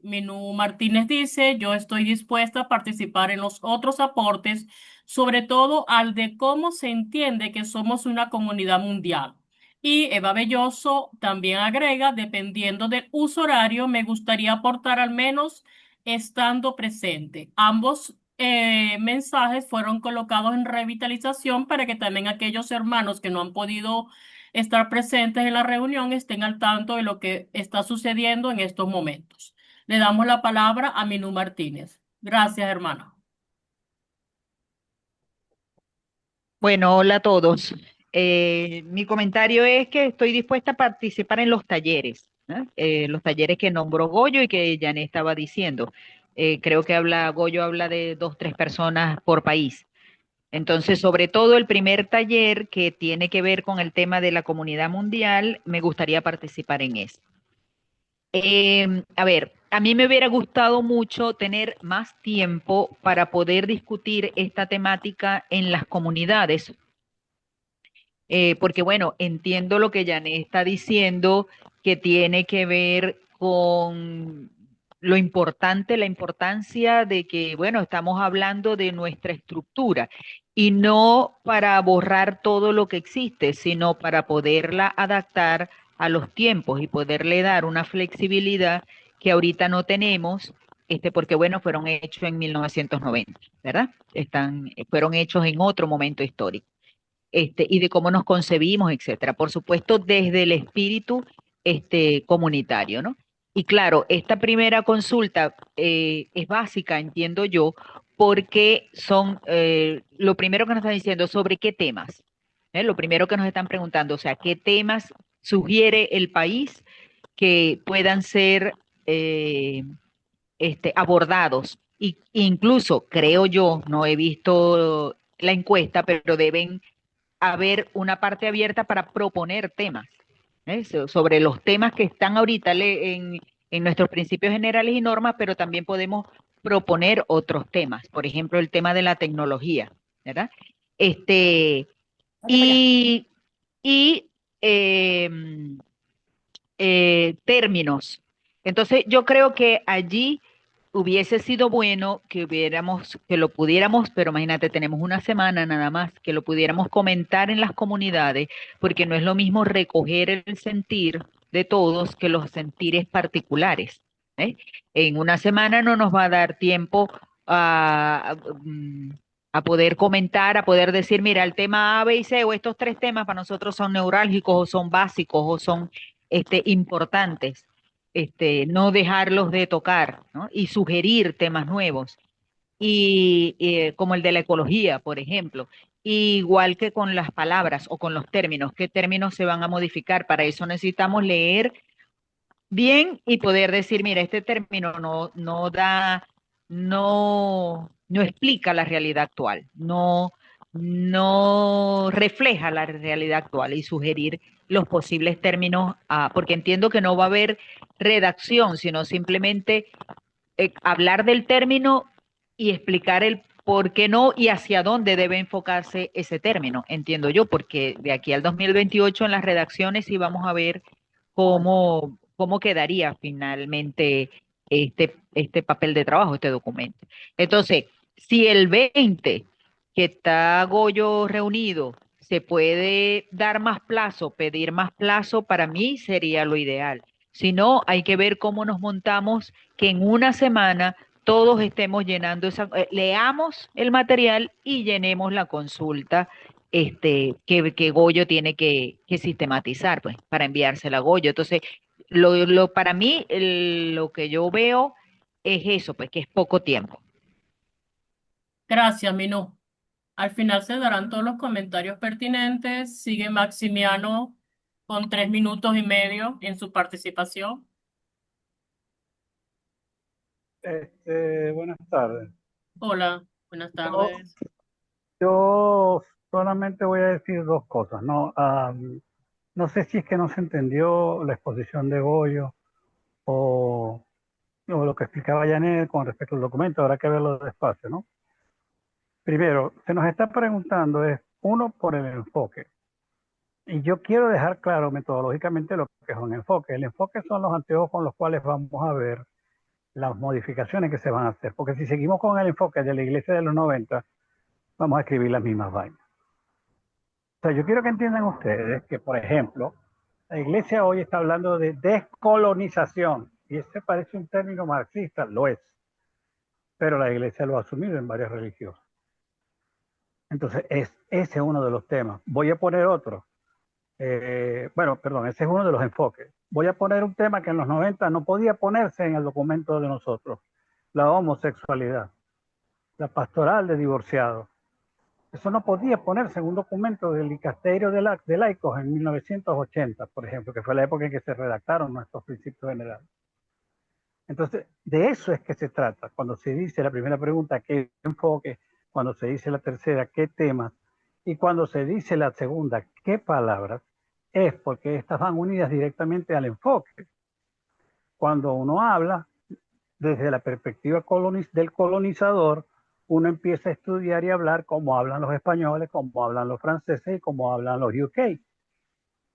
Minú Martínez dice, yo estoy dispuesta a participar en los otros aportes, sobre todo al de cómo se entiende que somos una comunidad mundial Y Eva Belloso también agrega, dependiendo del uso horario, me gustaría aportar al menos estando presente. Ambos mensajes fueron colocados en revitalización para que también aquellos hermanos que no han podido estar presentes en la reunión estén al tanto de lo que está sucediendo en estos momentos. Le damos la palabra a Minú Martínez. Gracias, hermana. Bueno, hola a todos. Mi comentario es que estoy dispuesta a participar en los talleres, ¿no? Los talleres que nombró Goyo y que Jané estaba diciendo. Creo que Goyo habla de 2, 3 personas por país. Entonces, sobre todo el primer taller que tiene que ver con el tema de la comunidad mundial, me gustaría participar en eso. A ver, a mí me hubiera gustado mucho tener más tiempo para poder discutir esta temática en las comunidades, porque bueno, entiendo lo que Jané está diciendo, que tiene que ver con lo importante, la importancia de que, bueno, estamos hablando de nuestra estructura y no para borrar todo lo que existe, sino para poderla adaptar a los tiempos y poderle dar una flexibilidad que ahorita no tenemos, porque bueno, fueron hechos en 1990, ¿verdad? Fueron hechos en otro momento histórico, y de cómo nos concebimos, etcétera. Por supuesto, desde el espíritu, comunitario, ¿no? Y claro, esta primera consulta es básica, entiendo yo, porque lo primero que nos están diciendo sobre qué temas, ¿eh? Lo primero que nos están preguntando, o sea, qué temas sugiere el país que puedan ser abordados. Y incluso, creo yo, no he visto la encuesta, pero deben haber una parte abierta para proponer temas, ¿eh? Sobre los temas que están ahorita en nuestros principios generales y normas, pero también podemos proponer otros temas, por ejemplo, el tema de la tecnología, ¿verdad? Este, Vaya para allá. y términos. Entonces, yo creo que allí hubiese sido bueno que lo pudiéramos, pero imagínate, tenemos una semana nada más, que lo pudiéramos comentar en las comunidades, porque no es lo mismo recoger el sentir de todos que los sentires particulares, ¿eh? En una semana no nos va a dar tiempo a, mm, a poder comentar, a poder decir, mira, el tema A, B y C, o estos 3 temas para nosotros son neurálgicos, o son básicos, o son importantes, no dejarlos de tocar, ¿no? Y sugerir temas nuevos, como el de la ecología, por ejemplo. Igual que con las palabras o con los términos, ¿qué términos se van a modificar? Para eso necesitamos leer bien y poder decir, mira, este término no explica la realidad actual, no refleja la realidad actual, y sugerir los posibles términos, porque entiendo que no va a haber redacción, sino simplemente hablar del término y explicar el por qué no y hacia dónde debe enfocarse ese término, entiendo yo, porque de aquí al 2028 en las redacciones sí vamos a ver cómo quedaría finalmente este papel de trabajo, este documento. Entonces, si el 20, que está Goyo reunido, se puede dar más plazo, pedir más plazo, para mí sería lo ideal. Si no, hay que ver cómo nos montamos, que en una semana todos estemos llenando leamos el material y llenemos la consulta, que Goyo tiene que sistematizar, pues, para enviársela a Goyo. Entonces, para mí, lo que yo veo es eso, pues, que es poco tiempo. Gracias, Minú. Al final se darán todos los comentarios pertinentes. Sigue Maximiano con 3 minutos y medio en su participación. Buenas tardes. Hola, buenas Yo, tardes. yo solamente voy a decir 2 cosas, ¿no? No sé si es que no se entendió la exposición de Goyo o lo que explicaba Janet con respecto al documento, habrá que verlo despacio, ¿no? Primero, se nos está preguntando uno, por el enfoque. Y yo quiero dejar claro metodológicamente lo que es un enfoque. El enfoque son los anteojos con los cuales vamos a ver las modificaciones que se van a hacer. Porque si seguimos con el enfoque de la iglesia de los 90, vamos a escribir las mismas vainas. sea, yo quiero que entiendan ustedes que, por ejemplo, la iglesia hoy está hablando de descolonización, y ese parece un término marxista, lo es, pero la iglesia lo ha asumido en varias religiones. Entonces, ese es uno de los temas. Voy a poner otro. Bueno, perdón, ese es uno de los enfoques. Voy a poner un tema que en los 90 no podía ponerse en el documento de nosotros, la homosexualidad, la pastoral de divorciados. Eso no podía ponerse en un documento del Dicasterio de Laicos en 1980, por ejemplo, que fue la época en que se redactaron nuestros principios generales. Entonces, de eso es que se trata. Cuando se dice la primera pregunta, ¿qué enfoque? Cuando se dice la tercera, ¿qué temas? Y cuando se dice la segunda, ¿qué palabras? Es porque estas van unidas directamente al enfoque. Cuando uno habla desde la perspectiva del colonizador, uno empieza a estudiar y hablar cómo hablan los españoles, cómo hablan los franceses y cómo hablan los UK.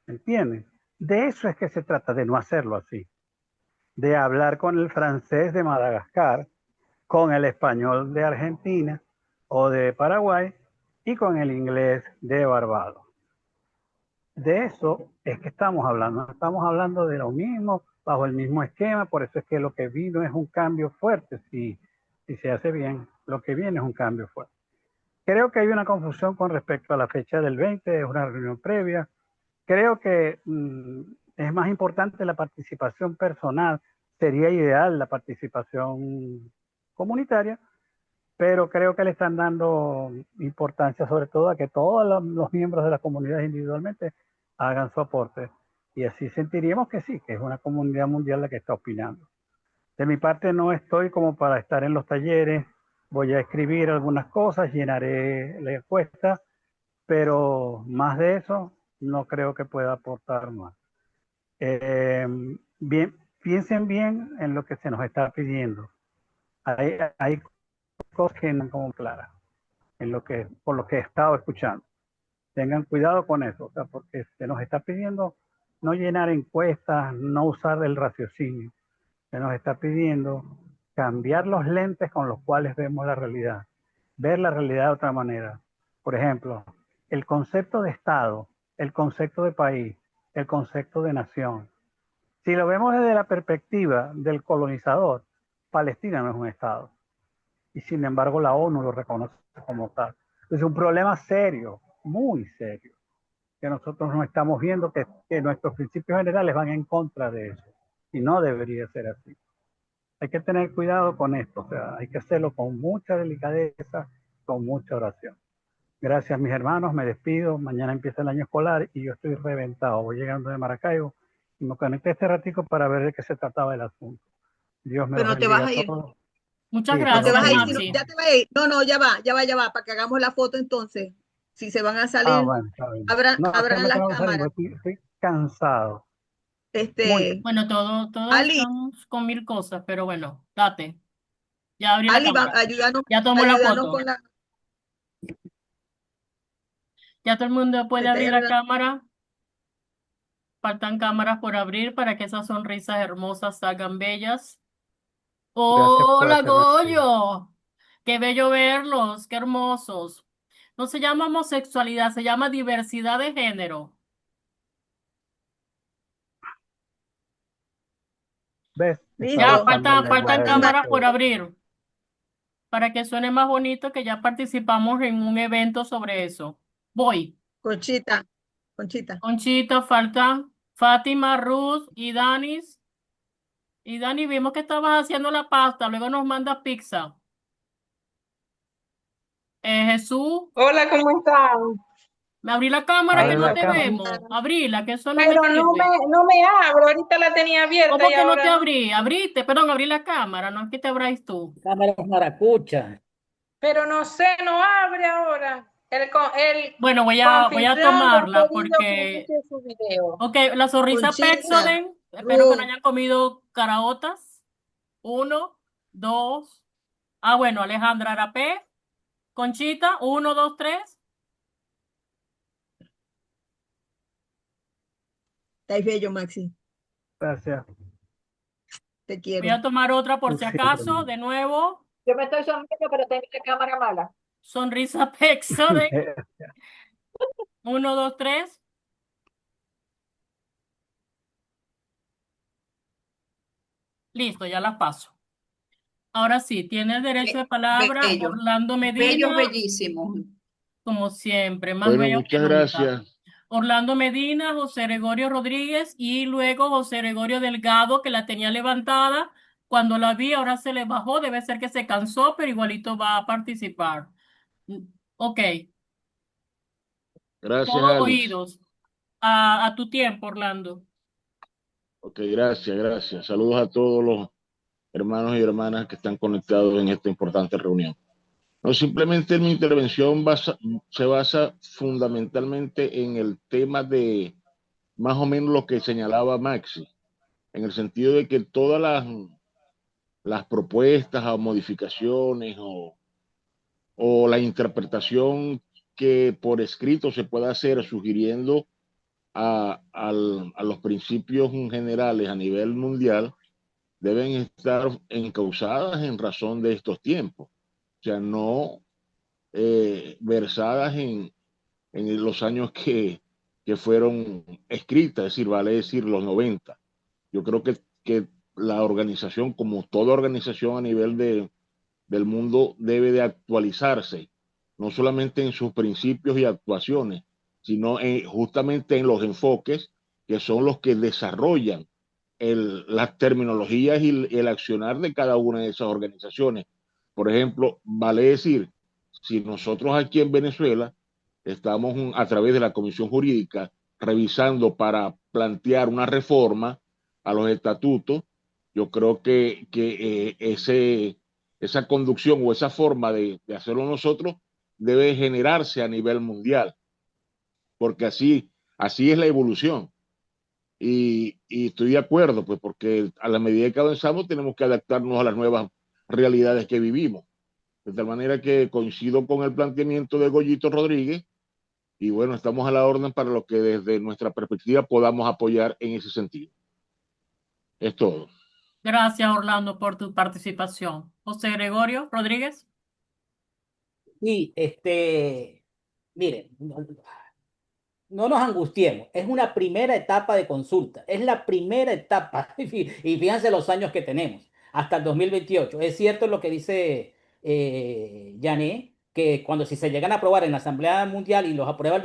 ¿Entienden? De eso es que se trata, de no hacerlo así. De hablar con el francés de Madagascar, con el español de Argentina o de Paraguay y con el inglés de Barbados. De eso es que estamos hablando de lo mismo, bajo el mismo esquema, por eso es que lo que vino es un cambio fuerte, si se hace bien, lo que viene es un cambio fuerte. Creo que hay una confusión con respecto a la fecha del 20, es una reunión previa. Creo que es más importante la participación personal, sería ideal la participación comunitaria, pero creo que le están dando importancia sobre todo a que todos los miembros de la comunidad individualmente hagan su aporte, y así sentiríamos que sí, que es una comunidad mundial la que está opinando. De mi parte no estoy como para estar en los talleres, voy a escribir algunas cosas, llenaré la encuesta, pero más de eso no creo que pueda aportar más. Bien, piensen bien en lo que se nos está pidiendo. Hay cosas que no son como claras por lo que he estado escuchando. Tengan cuidado con eso, o sea, porque se nos está pidiendo no llenar encuestas, no usar el raciocinio. Se nos está pidiendo cambiar los lentes con los cuales vemos la realidad, ver la realidad de otra manera. Por ejemplo, el concepto de Estado, el concepto de país, el concepto de nación. Si lo vemos desde la perspectiva del colonizador, Palestina no es un Estado. Y sin embargo la ONU lo reconoce como tal. Es un problema serio, muy serio, que nosotros no estamos viendo que nuestros principios generales van en contra de eso. Y no debería ser así. Hay que tener cuidado con esto, o sea, hay que hacerlo con mucha delicadeza, con mucha oración. Gracias, mis hermanos, me despido. Mañana empieza el año escolar y yo estoy reventado. Voy llegando de Maracaibo y me conecté este ratico para ver de qué se trataba el asunto. Dios me Pero los no te vas bendiga a a ir. todos. Muchas Sí, No te pero vas gracias, a ir, no. sino, Maxi. ya te vas a ir. No, no, ya va, para que hagamos la foto entonces. Si se van a Ah, salir, bueno, está bien. abran, No, es que abran me las tengo que salir, cámaras. estoy cansado. Muy Bueno, todos Ali, estamos con mil cosas, pero bueno, date. Ya abrí la cámara. ayúdanos, Ya tomó la ayúdanos foto. con la, Ya todo el mundo puede está abrir la ayudando. cámara. Faltan cámaras por abrir para que esas sonrisas hermosas salgan bellas. Gracias por Hola, hacerme reír. Goyo. Qué bello verlos, qué hermosos. No se llama homosexualidad, se llama diversidad de género. ¿Ves? Estaba Ya Listo. usando el faltan lenguaje de Ma- cámaras por ustedes. abrir para que suene más bonito que ya participamos en un evento sobre eso. Voy. Conchita, Conchita. Conchita, falta Fátima, Ruth y Danis. Y Dani, vimos que estabas haciendo la pasta, luego nos manda pizza. Jesús, Hola, ¿cómo están? me abrí la cámara que Abre no la te cámara. vemos. Abrila, que eso no me Pero sirve. no me abro, ahorita la tenía abierta ¿Cómo y que no te ahora no. abrí? Abriste, perdón, abrí la cámara, no es que te abráis tú. Cámaras maracucha. Pero no sé, no abre ahora. El Bueno, voy a anfitrión me ha tomarla pedido que porque, inicie su video. ok, la sonrisa Conchita, Pexoden, espero que no Ruth, hayan comido caraotas. Uno, dos. Ah, bueno, Alejandra Arapé, Conchita, uno, dos, tres. estáis bello, Maxi. Gracias. Te Voy a quiero. tomar otra por Tú si siempre. acaso, de nuevo. Yo me estoy sonriendo, pero tengo la cámara mala. Sonrisa Pexoden. Uno, dos, tres. Listo, ya las paso. Ahora sí, tiene el derecho de palabra Bellos, Orlando bellos, Medina, bellísimos. como siempre, más Bueno, bello que muchas nunca. gracias. Orlando Medina, José Gregorio Rodríguez y luego José Gregorio Delgado, que la tenía levantada. Cuando la vi, ahora se le bajó, debe ser que se cansó, pero igualito va a participar. Mm, Ok, Gracias, todos Alice. oídos. A tu tiempo, Orlando. Ok, gracias, gracias. Saludos a todos los hermanos y hermanas que están conectados en esta importante reunión. No, simplemente mi intervención se basa fundamentalmente en el tema de más o menos lo que señalaba Maxi, en el sentido de que todas las propuestas o modificaciones o la interpretación que por escrito se pueda hacer sugiriendo a los principios generales a nivel mundial deben estar encausadas en razón de estos tiempos, o sea, no versadas en los años que fueron escritas, es decir, vale decir los 90. Yo creo que la organización, como toda organización a nivel del mundo, debe de actualizarse, no solamente en sus principios y actuaciones, sino justamente en los enfoques que son los que desarrollan las terminologías y el accionar de cada una de esas organizaciones. Por ejemplo, vale decir, si nosotros aquí en Venezuela estamos a través de la Comisión Jurídica revisando para plantear una reforma a los estatutos, yo creo que esa conducción o esa forma de hacerlo nosotros debe generarse a nivel mundial, porque así es la evolución. Y estoy de acuerdo, pues porque a la medida que avanzamos tenemos que adaptarnos a las nuevas realidades que vivimos. De tal manera que coincido con el planteamiento de Goyito Rodríguez y bueno, estamos a la orden para lo que desde nuestra perspectiva podamos apoyar en ese sentido. Es todo. Gracias, Orlando, por tu participación. José Gregorio Rodríguez. Y mire, no nos angustiemos, es una primera etapa de consulta, es la primera etapa, y fíjense los años que tenemos, hasta el 2028. Es cierto lo que dice Yané, que cuando si se llegan a aprobar en la Asamblea Mundial y los aprueba,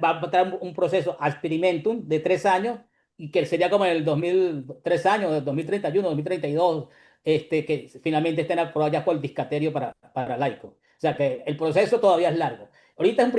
va a traer un proceso experimentum de 3 años, y que sería como en el 2000, 3 años, 2031, 2032, que finalmente estén aprobados ya por el discaterio para laico. O sea que el proceso todavía es largo. Ahorita es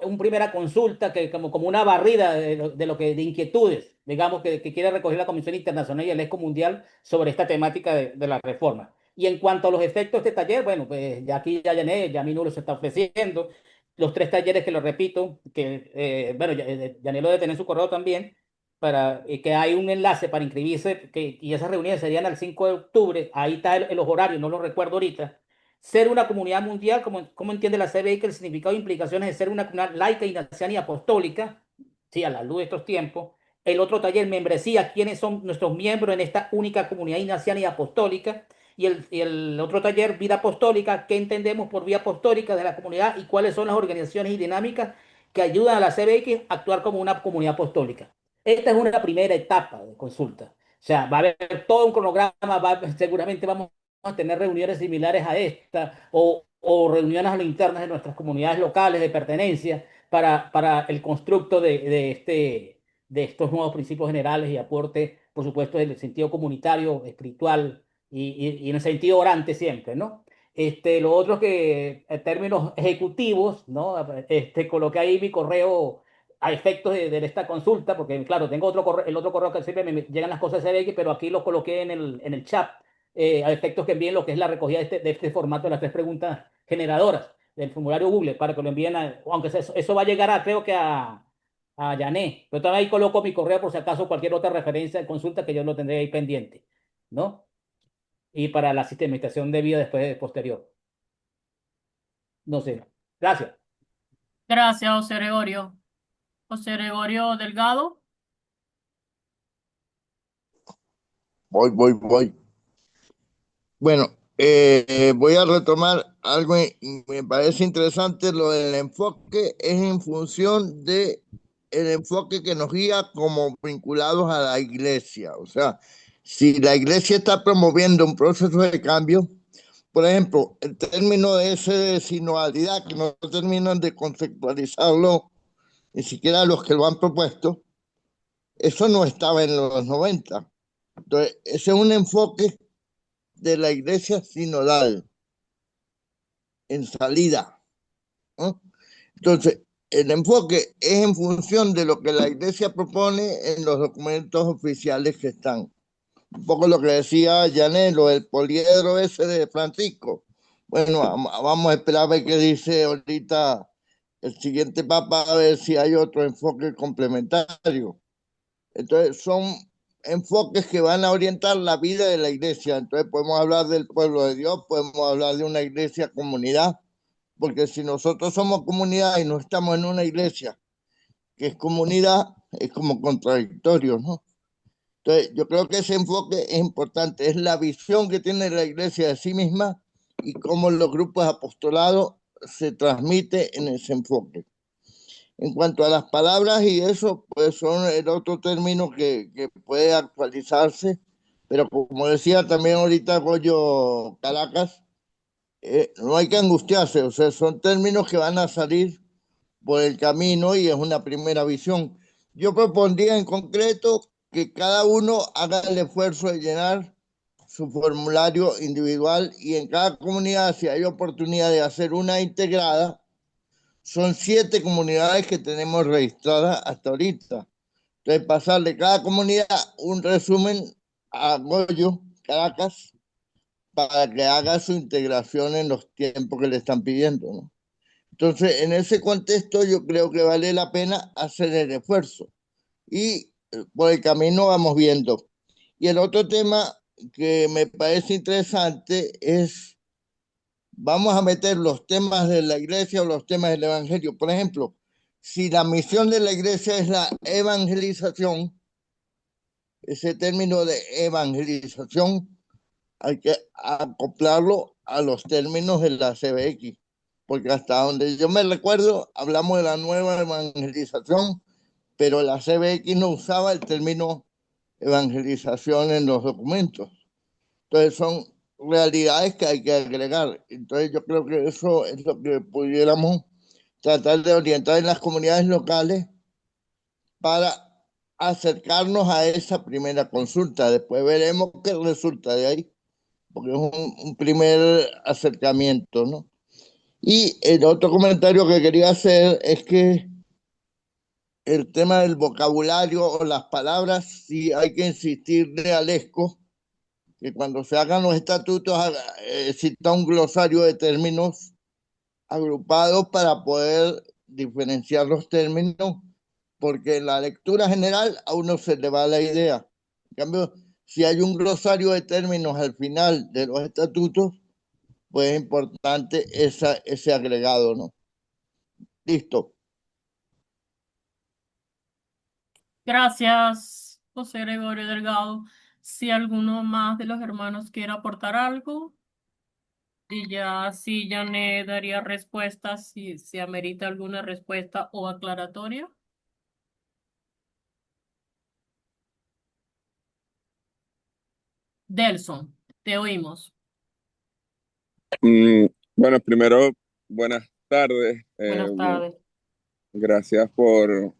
un primera consulta que como una barrida de inquietudes, digamos, que quiere recoger la Comisión Internacional y el ESCO Mundial sobre esta temática de la reforma. Y en cuanto a los efectos de este taller, bueno, pues ya aquí ya Yané, ya Minulo se está ofreciendo. Los 3 talleres que lo repito, que bueno, Yané lo debe tener en su correo también, para que hay un enlace para inscribirse, y esas reuniones serían el 5 de octubre, ahí está los horarios, no los recuerdo ahorita. Ser una comunidad mundial, como entiende la CBI, que el significado e implicaciones de ser una comunidad laica, ignaciana y apostólica, sí, a la luz de estos tiempos. El otro taller, membresía, quiénes son nuestros miembros en esta única comunidad ignaciana y apostólica. Y el otro taller, vida apostólica, qué entendemos por vida apostólica de la comunidad y cuáles son las organizaciones y dinámicas que ayudan a la CBX a actuar como una comunidad apostólica. Esta es una primera etapa de consulta. O sea, va a haber todo un cronograma, seguramente vamos a tener reuniones similares a esta o reuniones a lo internas de nuestras comunidades locales de pertenencia para el constructo de estos nuevos principios generales y aporte, por supuesto, en el sentido comunitario, espiritual y en el sentido orante siempre, ¿no? Lo otro es que en términos ejecutivos, ¿no? Coloqué ahí mi correo a efectos de esta consulta, porque claro, tengo otro correo, el otro correo que siempre me llegan las cosas de CBX, pero aquí lo coloqué en el chat, a efectos que envíen lo que es la recogida de este formato de las 3 preguntas generadoras del formulario Google, para que lo envíen, aunque eso va a llegar creo que a Yané, pero también ahí coloco mi correo por si acaso cualquier otra referencia de consulta que yo lo tendré ahí pendiente, ¿no? Y para la sistematización de vida después posterior. No sé. Gracias. Gracias, José Gregorio. José Gregorio Delgado. Voy. Bueno, Voy a retomar algo, me parece interesante lo del enfoque, es en función de el enfoque que nos guía como vinculados a la iglesia. O sea, si la iglesia está promoviendo un proceso de cambio, por ejemplo, el término ese de sinodalidad, que no terminan de conceptualizarlo, ni siquiera los que lo han propuesto, eso no estaba en los 90. Entonces, ese es un enfoque de la iglesia sinodal en salida, ¿no? Entonces, el enfoque es en función de lo que la iglesia propone en los documentos oficiales que están. Un poco lo que decía Janelo, el poliedro ese de Francisco. Bueno, vamos a esperar a ver qué dice ahorita el siguiente papa, a ver si hay otro enfoque complementario. Entonces, son enfoques que van a orientar la vida de la iglesia. Entonces, podemos hablar del pueblo de Dios, podemos hablar de una iglesia comunidad, porque si nosotros somos comunidad y no estamos en una iglesia que es comunidad, es como contradictorio, ¿no? Entonces, yo creo que ese enfoque es importante, es la visión que tiene la iglesia de sí misma y cómo los grupos apostolados se transmite en ese enfoque. En cuanto a las palabras y eso, pues son el otro término que puede actualizarse, pero como decía también ahorita Goyo Caracas, no hay que angustiarse, o sea, son términos que van a salir por el camino y es una primera visión. Yo propondría en concreto que cada uno haga el esfuerzo de llenar su formulario individual y en cada comunidad, si hay oportunidad de hacer una integrada, son 7 comunidades que tenemos registradas hasta ahorita. Entonces, pasarle cada comunidad un resumen a Goyo Caracas para que haga su integración en los tiempos que le están pidiendo, ¿no? Entonces, en ese contexto, yo creo que vale la pena hacer el esfuerzo y por el camino vamos viendo. Y el otro tema que me parece interesante es, vamos a meter los temas de la iglesia o los temas del evangelio. Por ejemplo, si la misión de la iglesia es la evangelización, ese término de evangelización hay que acoplarlo a los términos de la CBX, porque hasta donde yo me recuerdo, hablamos de la nueva evangelización, pero la CBX no usaba el término evangelización en los documentos. Entonces son realidades que hay que agregar. Entonces yo creo que eso es lo que pudiéramos tratar de orientar en las comunidades locales para acercarnos a esa primera consulta. Después veremos qué resulta de ahí, porque es un primer acercamiento, ¿no? Y el otro comentario que quería hacer es que el tema del vocabulario o las palabras, sí hay que insistirle al ESCO que cuando se hagan los estatutos exista un glosario de términos agrupados para poder diferenciar los términos, porque en la lectura general a uno se le va la idea. En cambio, si hay un glosario de términos al final de los estatutos, pues es importante ese agregado, ¿no? Listo. Gracias, José Gregorio Delgado. Si alguno más de los hermanos quiere aportar algo, y ya si Janet daría respuesta, si amerita alguna respuesta o aclaratoria. Delson, te oímos. Bueno, primero, buenas tardes. Buenas tardes. Gracias por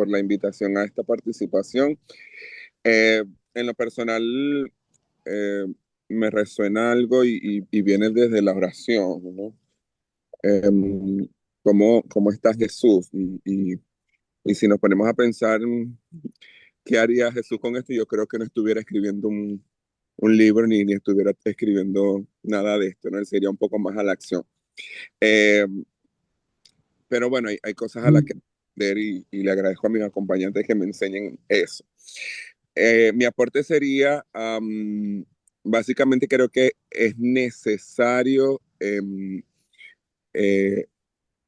la invitación a esta participación. En lo personal, me resuena algo y viene desde la oración, ¿no? ¿Cómo está Jesús? Y si nos ponemos a pensar qué haría Jesús con esto, yo creo que no estuviera escribiendo un libro ni estuviera escribiendo nada de esto, ¿no? Él sería un poco más a la acción. Pero bueno, hay cosas a las que aprender y le agradezco a mis acompañantes que me enseñen eso. Mi aporte sería, básicamente creo que es necesario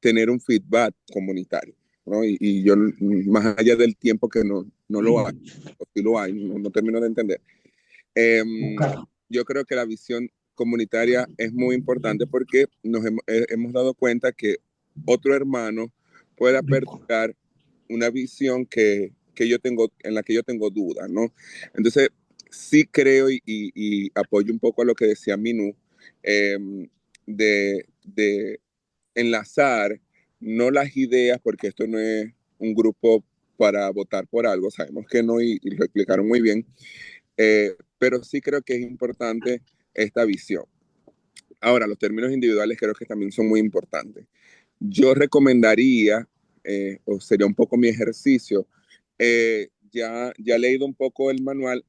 tener un feedback comunitario, ¿no? Y yo, más allá del tiempo que no lo hay, o sí lo hay, no termino de entender. Yo creo que la visión comunitaria es muy importante porque nos hemos dado cuenta que otro hermano puede aperturar una visión que yo tengo, en la que yo tengo dudas, ¿no? Entonces, sí creo y apoyo un poco a lo que decía Minú, de enlazar no las ideas, porque esto no es un grupo para votar por algo, sabemos que no, y lo explicaron muy bien, pero sí creo que es importante esta visión. Ahora, los términos individuales creo que también son muy importantes. Yo recomendaría, o sería un poco mi ejercicio, ya he leído un poco el manual,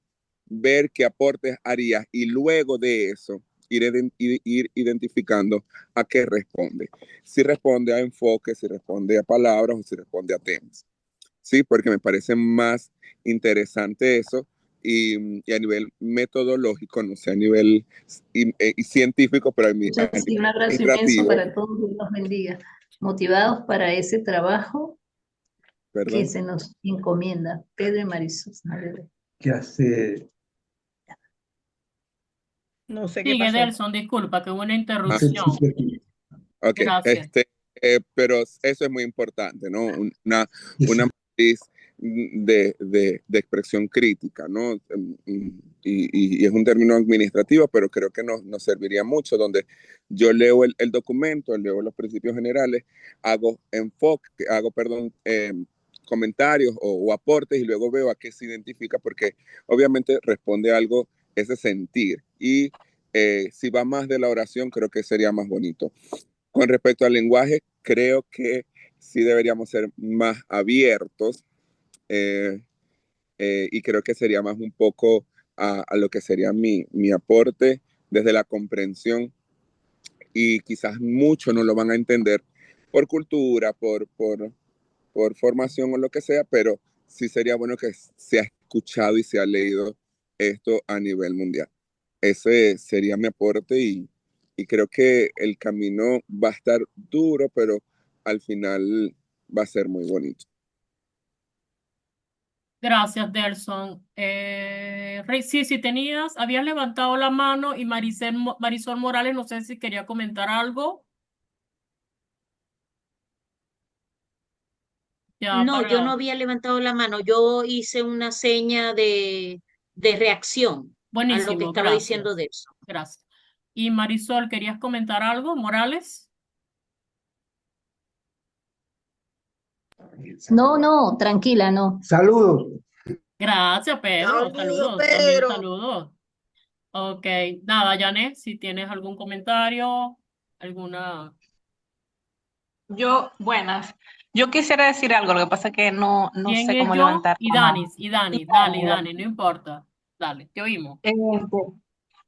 ver qué aportes harías y luego de eso ir identificando a qué responde. Si responde a enfoque, si responde a palabras o si responde a temas. Sí, porque me parece más interesante eso y a nivel metodológico, no sé, a nivel científico, pero a mí Sí, un abrazo inmenso para todos, Dios los bendiga. Motivados para ese trabajo que perdón. se nos encomienda. Pedro y Marisol. que hace, No sé qué Sigue, pasó. Delson, disculpa, que hubo una Ah, interrupción. ok, Gracias. pero eso es muy importante, ¿no? Una matriz de expresión crítica, ¿no? Y es un término administrativo, pero creo que nos serviría mucho, donde yo leo el documento, leo los principios generales, hago comentarios o aportes y luego veo a qué se identifica, porque obviamente responde a algo ese sentir. Y si va más de la oración, creo que sería más bonito. Con respecto al lenguaje, creo que sí deberíamos ser más abiertos y creo que sería más un poco a lo que sería mi aporte desde la comprensión, y quizás muchos no lo van a entender por cultura, por formación o lo que sea, pero sí sería bueno que se ha escuchado y se ha leído esto a nivel mundial. Ese sería mi aporte y creo que el camino va a estar duro, pero al final va a ser muy bonito. Gracias, Delson. Rey, sí, si habías levantado la mano y Marisol Morales, no sé si quería comentar algo. Ya No, yo no para... había levantado la mano, yo hice una seña de reacción a lo que Buenísimo, estaba diciendo gracias. Delson. Gracias. Y Marisol, ¿querías comentar algo, Morales? No, tranquila, no. saludos. Gracias, Pedro. Saludos, Saludos, también Pedro. saludos. Ok, nada, Janet, si tienes algún comentario, alguna... Buenas. Yo quisiera decir algo, lo que pasa es que no ¿Quién sé es cómo yo? levantar Y la Dani, mano. Dale, no importa. Dale, te oímos.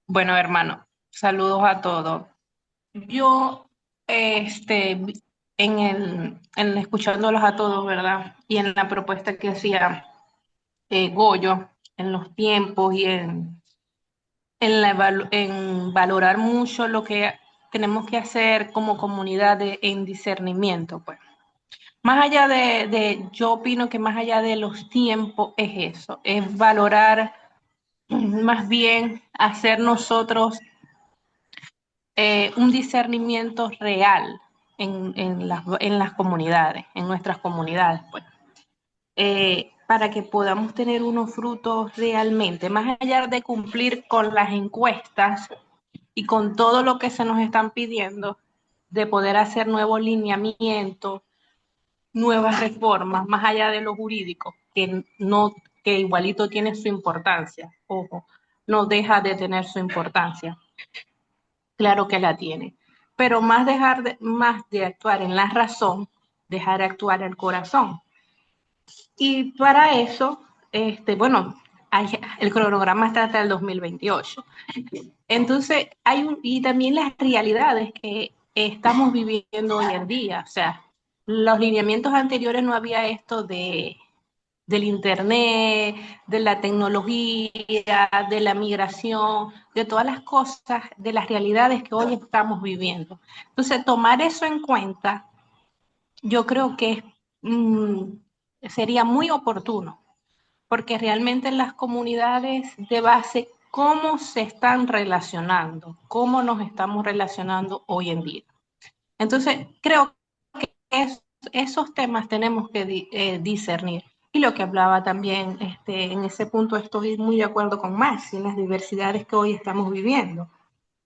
Bueno, hermano, saludos a todos. Yo, escuchándolos a todos, ¿verdad? Y en la propuesta que hacía Goyo, en los tiempos y en valorar mucho lo que tenemos que hacer como comunidad en discernimiento, pues. Más allá yo opino que más allá de los tiempos es eso, es valorar más bien hacer nosotros un discernimiento real en las comunidades, en nuestras comunidades, pues. Para que podamos tener unos frutos realmente, más allá de cumplir con las encuestas y con todo lo que se nos están pidiendo, de poder hacer nuevos lineamientos, nuevas reformas, más allá de lo jurídico, que igualito tiene su importancia, ojo, no deja de tener su importancia. Claro que la tiene, pero más de actuar en la razón, dejar actuar el corazón. Y para eso, el cronograma está hasta el 2028. Entonces, y también las realidades que estamos viviendo hoy en día. O sea, los lineamientos anteriores no había esto del internet, de la tecnología, de la migración, de todas las cosas, de las realidades que hoy estamos viviendo. Entonces, tomar eso en cuenta, yo creo que sería muy oportuno, porque realmente las comunidades de base cómo se están relacionando, cómo nos estamos relacionando hoy en día. Entonces, creo que esos temas tenemos que discernir. Y lo que hablaba también, en ese punto estoy muy de acuerdo con Maxi, en las diversidades que hoy estamos viviendo,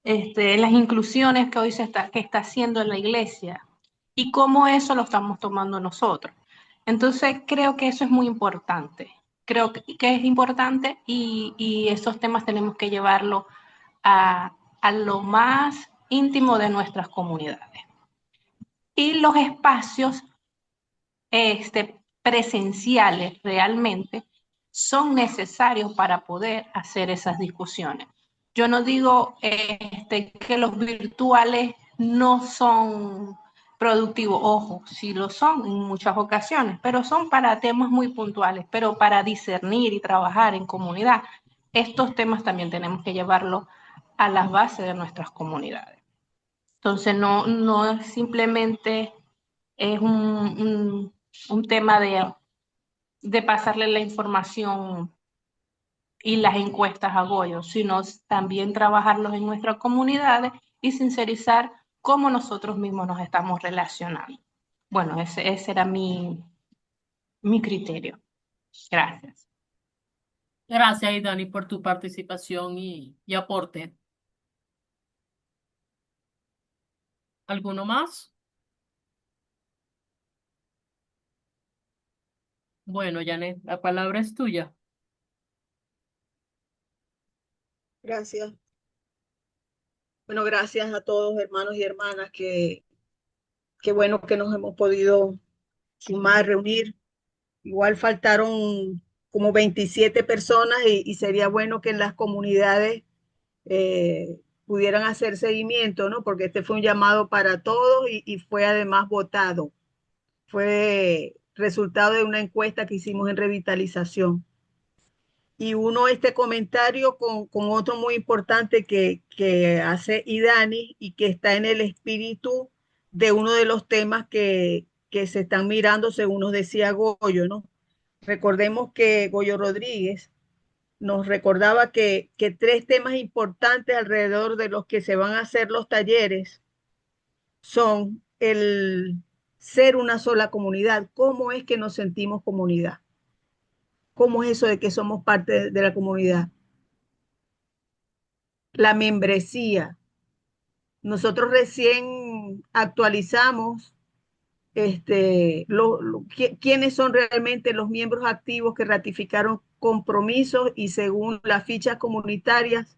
en las inclusiones que hoy que está haciendo en la iglesia y cómo eso lo estamos tomando nosotros. Entonces, creo que eso es muy importante. Creo que es importante y esos temas tenemos que llevarlo a lo más íntimo de nuestras comunidades. Y los espacios presenciales realmente son necesarios para poder hacer esas discusiones. Yo no digo que los virtuales no son productivos, ojo, sí lo son en muchas ocasiones, pero son para temas muy puntuales, pero para discernir y trabajar en comunidad, estos temas también tenemos que llevarlos a las bases de nuestras comunidades. Entonces, no es simplemente es un tema de pasarle la información y las encuestas a Goyo, sino también trabajarlos en nuestras comunidades y sincerizar cómo nosotros mismos nos estamos relacionando. Bueno, ese era mi criterio. Gracias. Gracias, Idani, por tu participación y aporte. ¿Alguno más? Bueno, Janet, la palabra es tuya. Gracias. Bueno, gracias a todos, hermanos y hermanas, qué bueno que nos hemos podido sumar, reunir. Igual faltaron como 27 personas y sería bueno que en las comunidades pudieran hacer seguimiento, ¿no? Porque este fue un llamado para todos y fue además votado. Fue resultado de una encuesta que hicimos en revitalización. Y uno este comentario con otro muy importante que hace Idani y que está en el espíritu de uno de los temas que se están mirando, según nos decía Goyo, ¿no? Recordemos que Goyo Rodríguez nos recordaba que tres temas importantes alrededor de los que se van a hacer los talleres son el ser una sola comunidad. ¿Cómo es que nos sentimos comunidad? ¿Cómo es eso de que somos parte de la comunidad? La membresía. Nosotros recién actualizamos quiénes son realmente los miembros activos que ratificaron compromisos y según las fichas comunitarias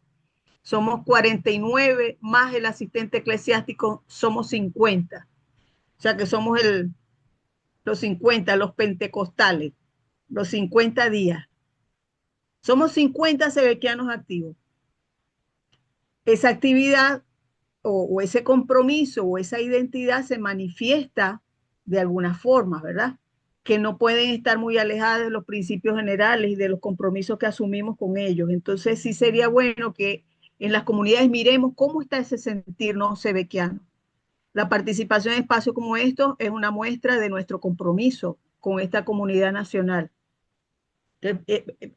somos 49 más el asistente eclesiástico somos 50. O sea que somos los 50, los pentecostales, los 50 días. Somos 50 sebequianos activos. Esa actividad o ese compromiso o esa identidad se manifiesta de alguna forma, ¿verdad? Que no pueden estar muy alejadas de los principios generales y de los compromisos que asumimos con ellos. Entonces sí sería bueno que en las comunidades miremos cómo está ese sentir no sebequiano. La participación en espacios como estos es una muestra de nuestro compromiso con esta comunidad nacional.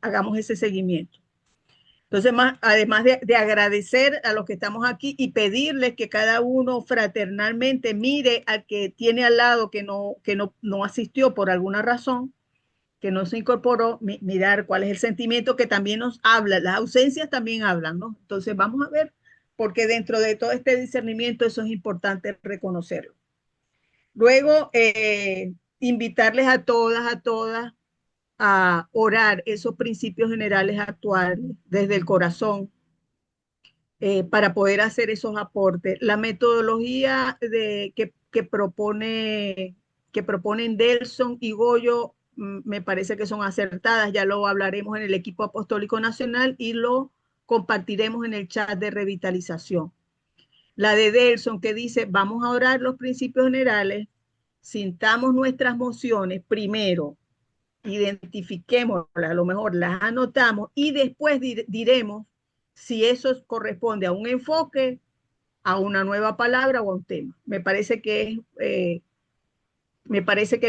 Hagamos ese seguimiento. Entonces, además de agradecer a los que estamos aquí y pedirles que cada uno fraternalmente mire al que tiene al lado que no asistió por alguna razón, que no se incorporó, mirar cuál es el sentimiento que también nos habla. Las ausencias también hablan, ¿no? Entonces, vamos a ver, porque dentro de todo este discernimiento eso es importante reconocerlo. Luego, invitarles a todas, a orar esos principios generales actuales desde el corazón para poder hacer esos aportes. La metodología que proponen Delson y Goyo me parece que son acertadas, ya lo hablaremos en el equipo apostólico nacional y lo compartiremos en el chat de revitalización. La de Delson que dice, vamos a orar los principios generales, sintamos nuestras mociones primero, identifiquémoslas, a lo mejor las anotamos y después diremos si eso corresponde a un enfoque, a una nueva palabra o a un tema. Me parece que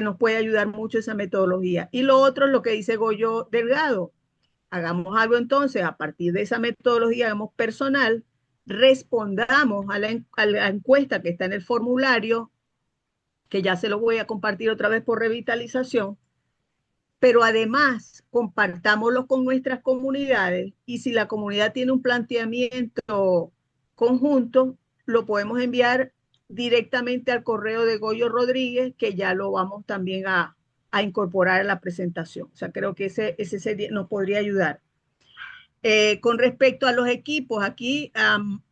nos puede ayudar mucho esa metodología. Y lo otro es lo que dice Goyo Delgado. hagamos algo entonces a partir de esa metodología, hagamos personal, respondamos a la encuesta que está en el formulario, que ya se lo voy a compartir otra vez por revitalización, pero además compartámoslo con nuestras comunidades y si la comunidad tiene un planteamiento conjunto, lo podemos enviar directamente al correo de Goyo Rodríguez, que ya lo vamos también a incorporar a la presentación. O sea, creo que ese nos podría ayudar. Con respecto a los equipos, aquí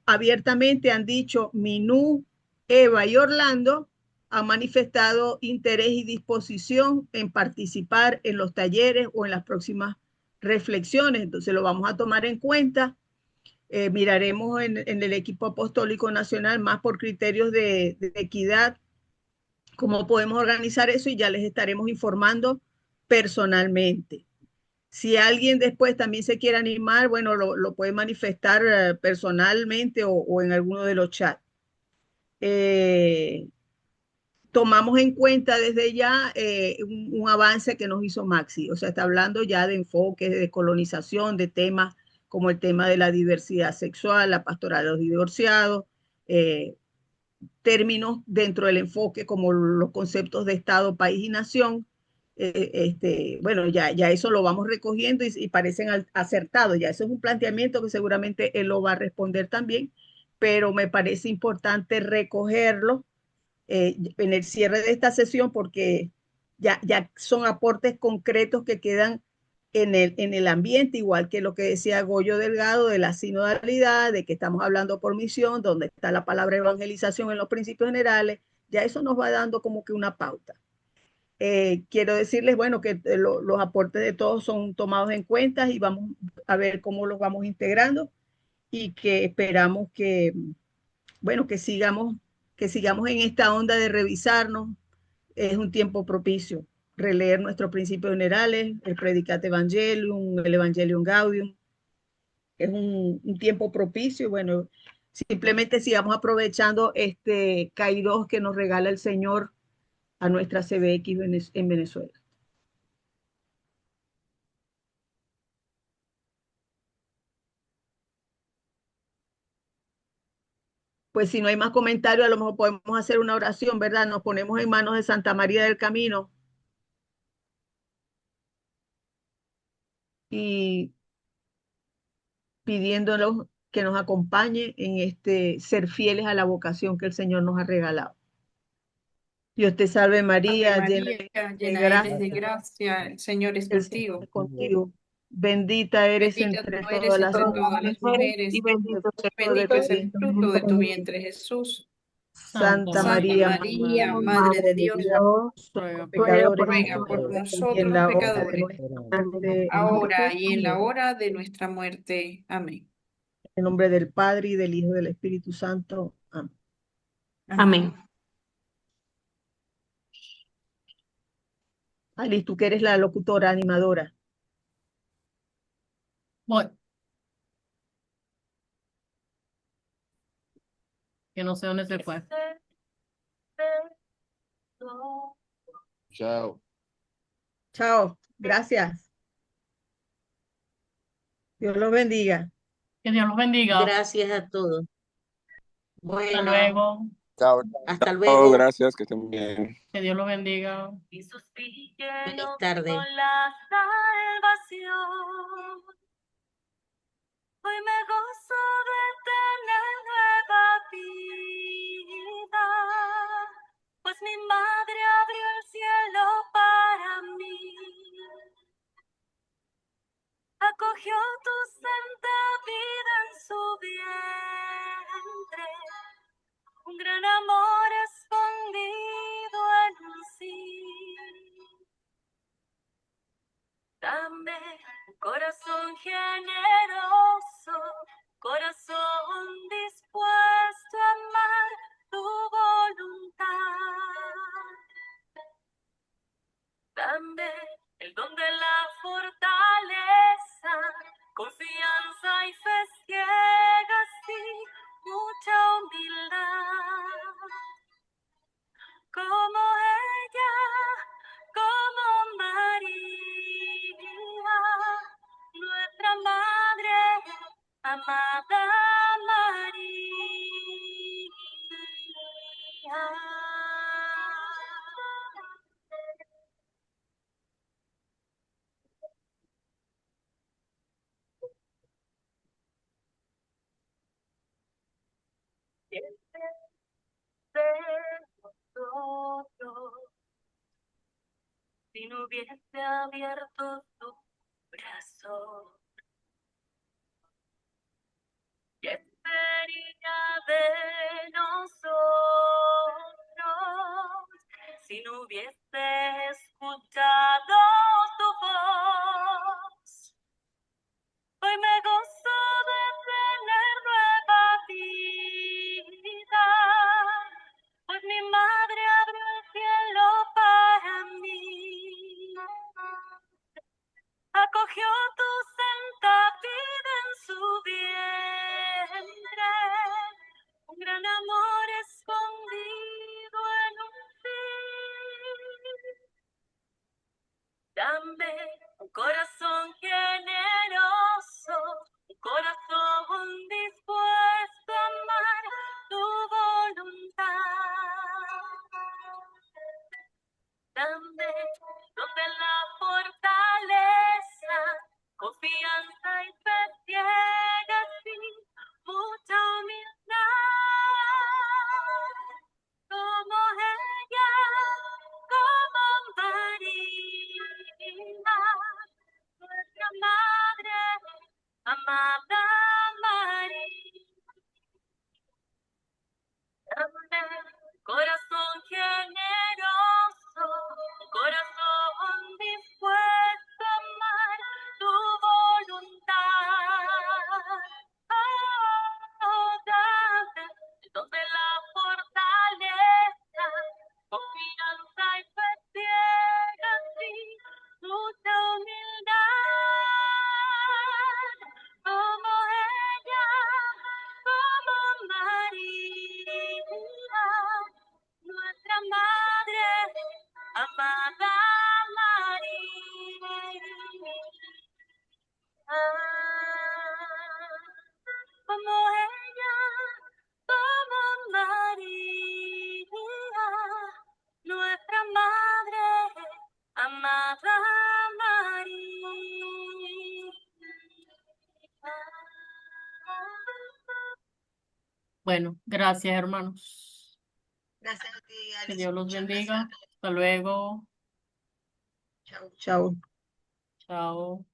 abiertamente han dicho Minú, Eva y Orlando han manifestado interés y disposición en participar en los talleres o en las próximas reflexiones. Entonces lo vamos a tomar en cuenta. Miraremos en el equipo apostólico nacional más por criterios de equidad cómo podemos organizar eso y ya les estaremos informando personalmente. Si alguien después también se quiere animar, bueno, lo puede manifestar personalmente o en alguno de los chats. Tomamos en cuenta desde ya un avance que nos hizo Maxi. O sea, está hablando ya de enfoques, de colonización, de temas como el tema de la diversidad sexual, la pastoral de los divorciados, términos dentro del enfoque como los conceptos de Estado, país y nación. Bueno, ya eso lo vamos recogiendo y parecen acertados. Ya eso es un planteamiento que seguramente él lo va a responder también, pero me parece importante recogerlo en el cierre de esta sesión porque ya son aportes concretos que quedan en el ambiente, igual que lo que decía Goyo Delgado de la sinodalidad, de que estamos hablando por misión, donde está la palabra evangelización en los principios generales, ya eso nos va dando como que una pauta. Quiero decirles, bueno, que los aportes de todos son tomados en cuenta y vamos a ver cómo los vamos integrando y que esperamos que, bueno, que sigamos en esta onda de revisarnos. Es un tiempo propicio releer nuestros principios generales, el Predicate Evangelium, el Evangelium Gaudium. Es un tiempo propicio y bueno, simplemente sigamos aprovechando este Kairos que nos regala el Señor a nuestra CBX en Venezuela. Pues si no hay más comentarios, a lo mejor podemos hacer una oración, ¿verdad? Nos ponemos en manos de Santa María del Camino y pidiéndonos que nos acompañe en este ser fieles a la vocación que el Señor nos ha regalado. Dios te salve Ave María, llena María, de llena eres de gracia, gracia, el Señor es el Señor contigo. es contigo. Bendita eres Bendita entre tú eres todas las entre todas las mujeres mujeres, y bendito es el fruto de bendito tu es el fruto de tu vientre, Jesús. Santa Santa Santa María, María, María, Madre Madre de de Dios, Dios, somos ruega por pecadores ruega por y en nosotros la hora de pecadores, nuestra muerte. ahora y en la hora de nuestra muerte. Amén. En nombre del Padre y del Hijo y del Espíritu Santo. Amén. Amén. Alice, tú que eres la locutora, animadora. Voy, que no sé dónde se fue. Chao. Chao, gracias. Dios los bendiga. Que Dios los bendiga. Gracias a todos. Hasta Bueno, luego. Chao. hasta Oh, luego. gracias, que estén bien. Que Dios los bendiga. Feliz tarde. Con la salvación. Hoy me gozo de tener nueva vida, pues mi madre abrió el cielo para mí. Acogió tu santa vida en su vientre, un gran amor escondido en un sí. Dame un corazón generoso, corazón dispuesto a amar tu voluntad. Dame el don de la fortaleza, confianza y fe ciega, sí, mucha humildad. amada María. De nosotros, si no hubiese abierto tu brazo, ¿qué sería de nosotros si no hubiese escuchado tu voz? Hoy me gozo de tener nueva vida, pues mi madre abrió el cielo para mí. Acogió tu santa vida en su vientre, un gran amor escondido en un sí. Dame un corazón generoso, un corazón dispuesto a amar tu voluntad. Dame donde la fortaleza, confianza y fe ciegas y mucha humildad. Como ella, como María, nuestra madre, amada María. Dame corazón generoso, corazón dispuesto a amar tu voluntad. Oh, dame donde la fortaleza, confianza y fe ciegas y mucha humildad. Como ella, como María, nuestra madre, amada María. Como ella, como María, nuestra madre, amada María. Bueno, gracias, hermanos. Gracias a ti, Que Alice. Dios los Muchas bendiga. gracias. Hasta luego. Chao, chao. Chao.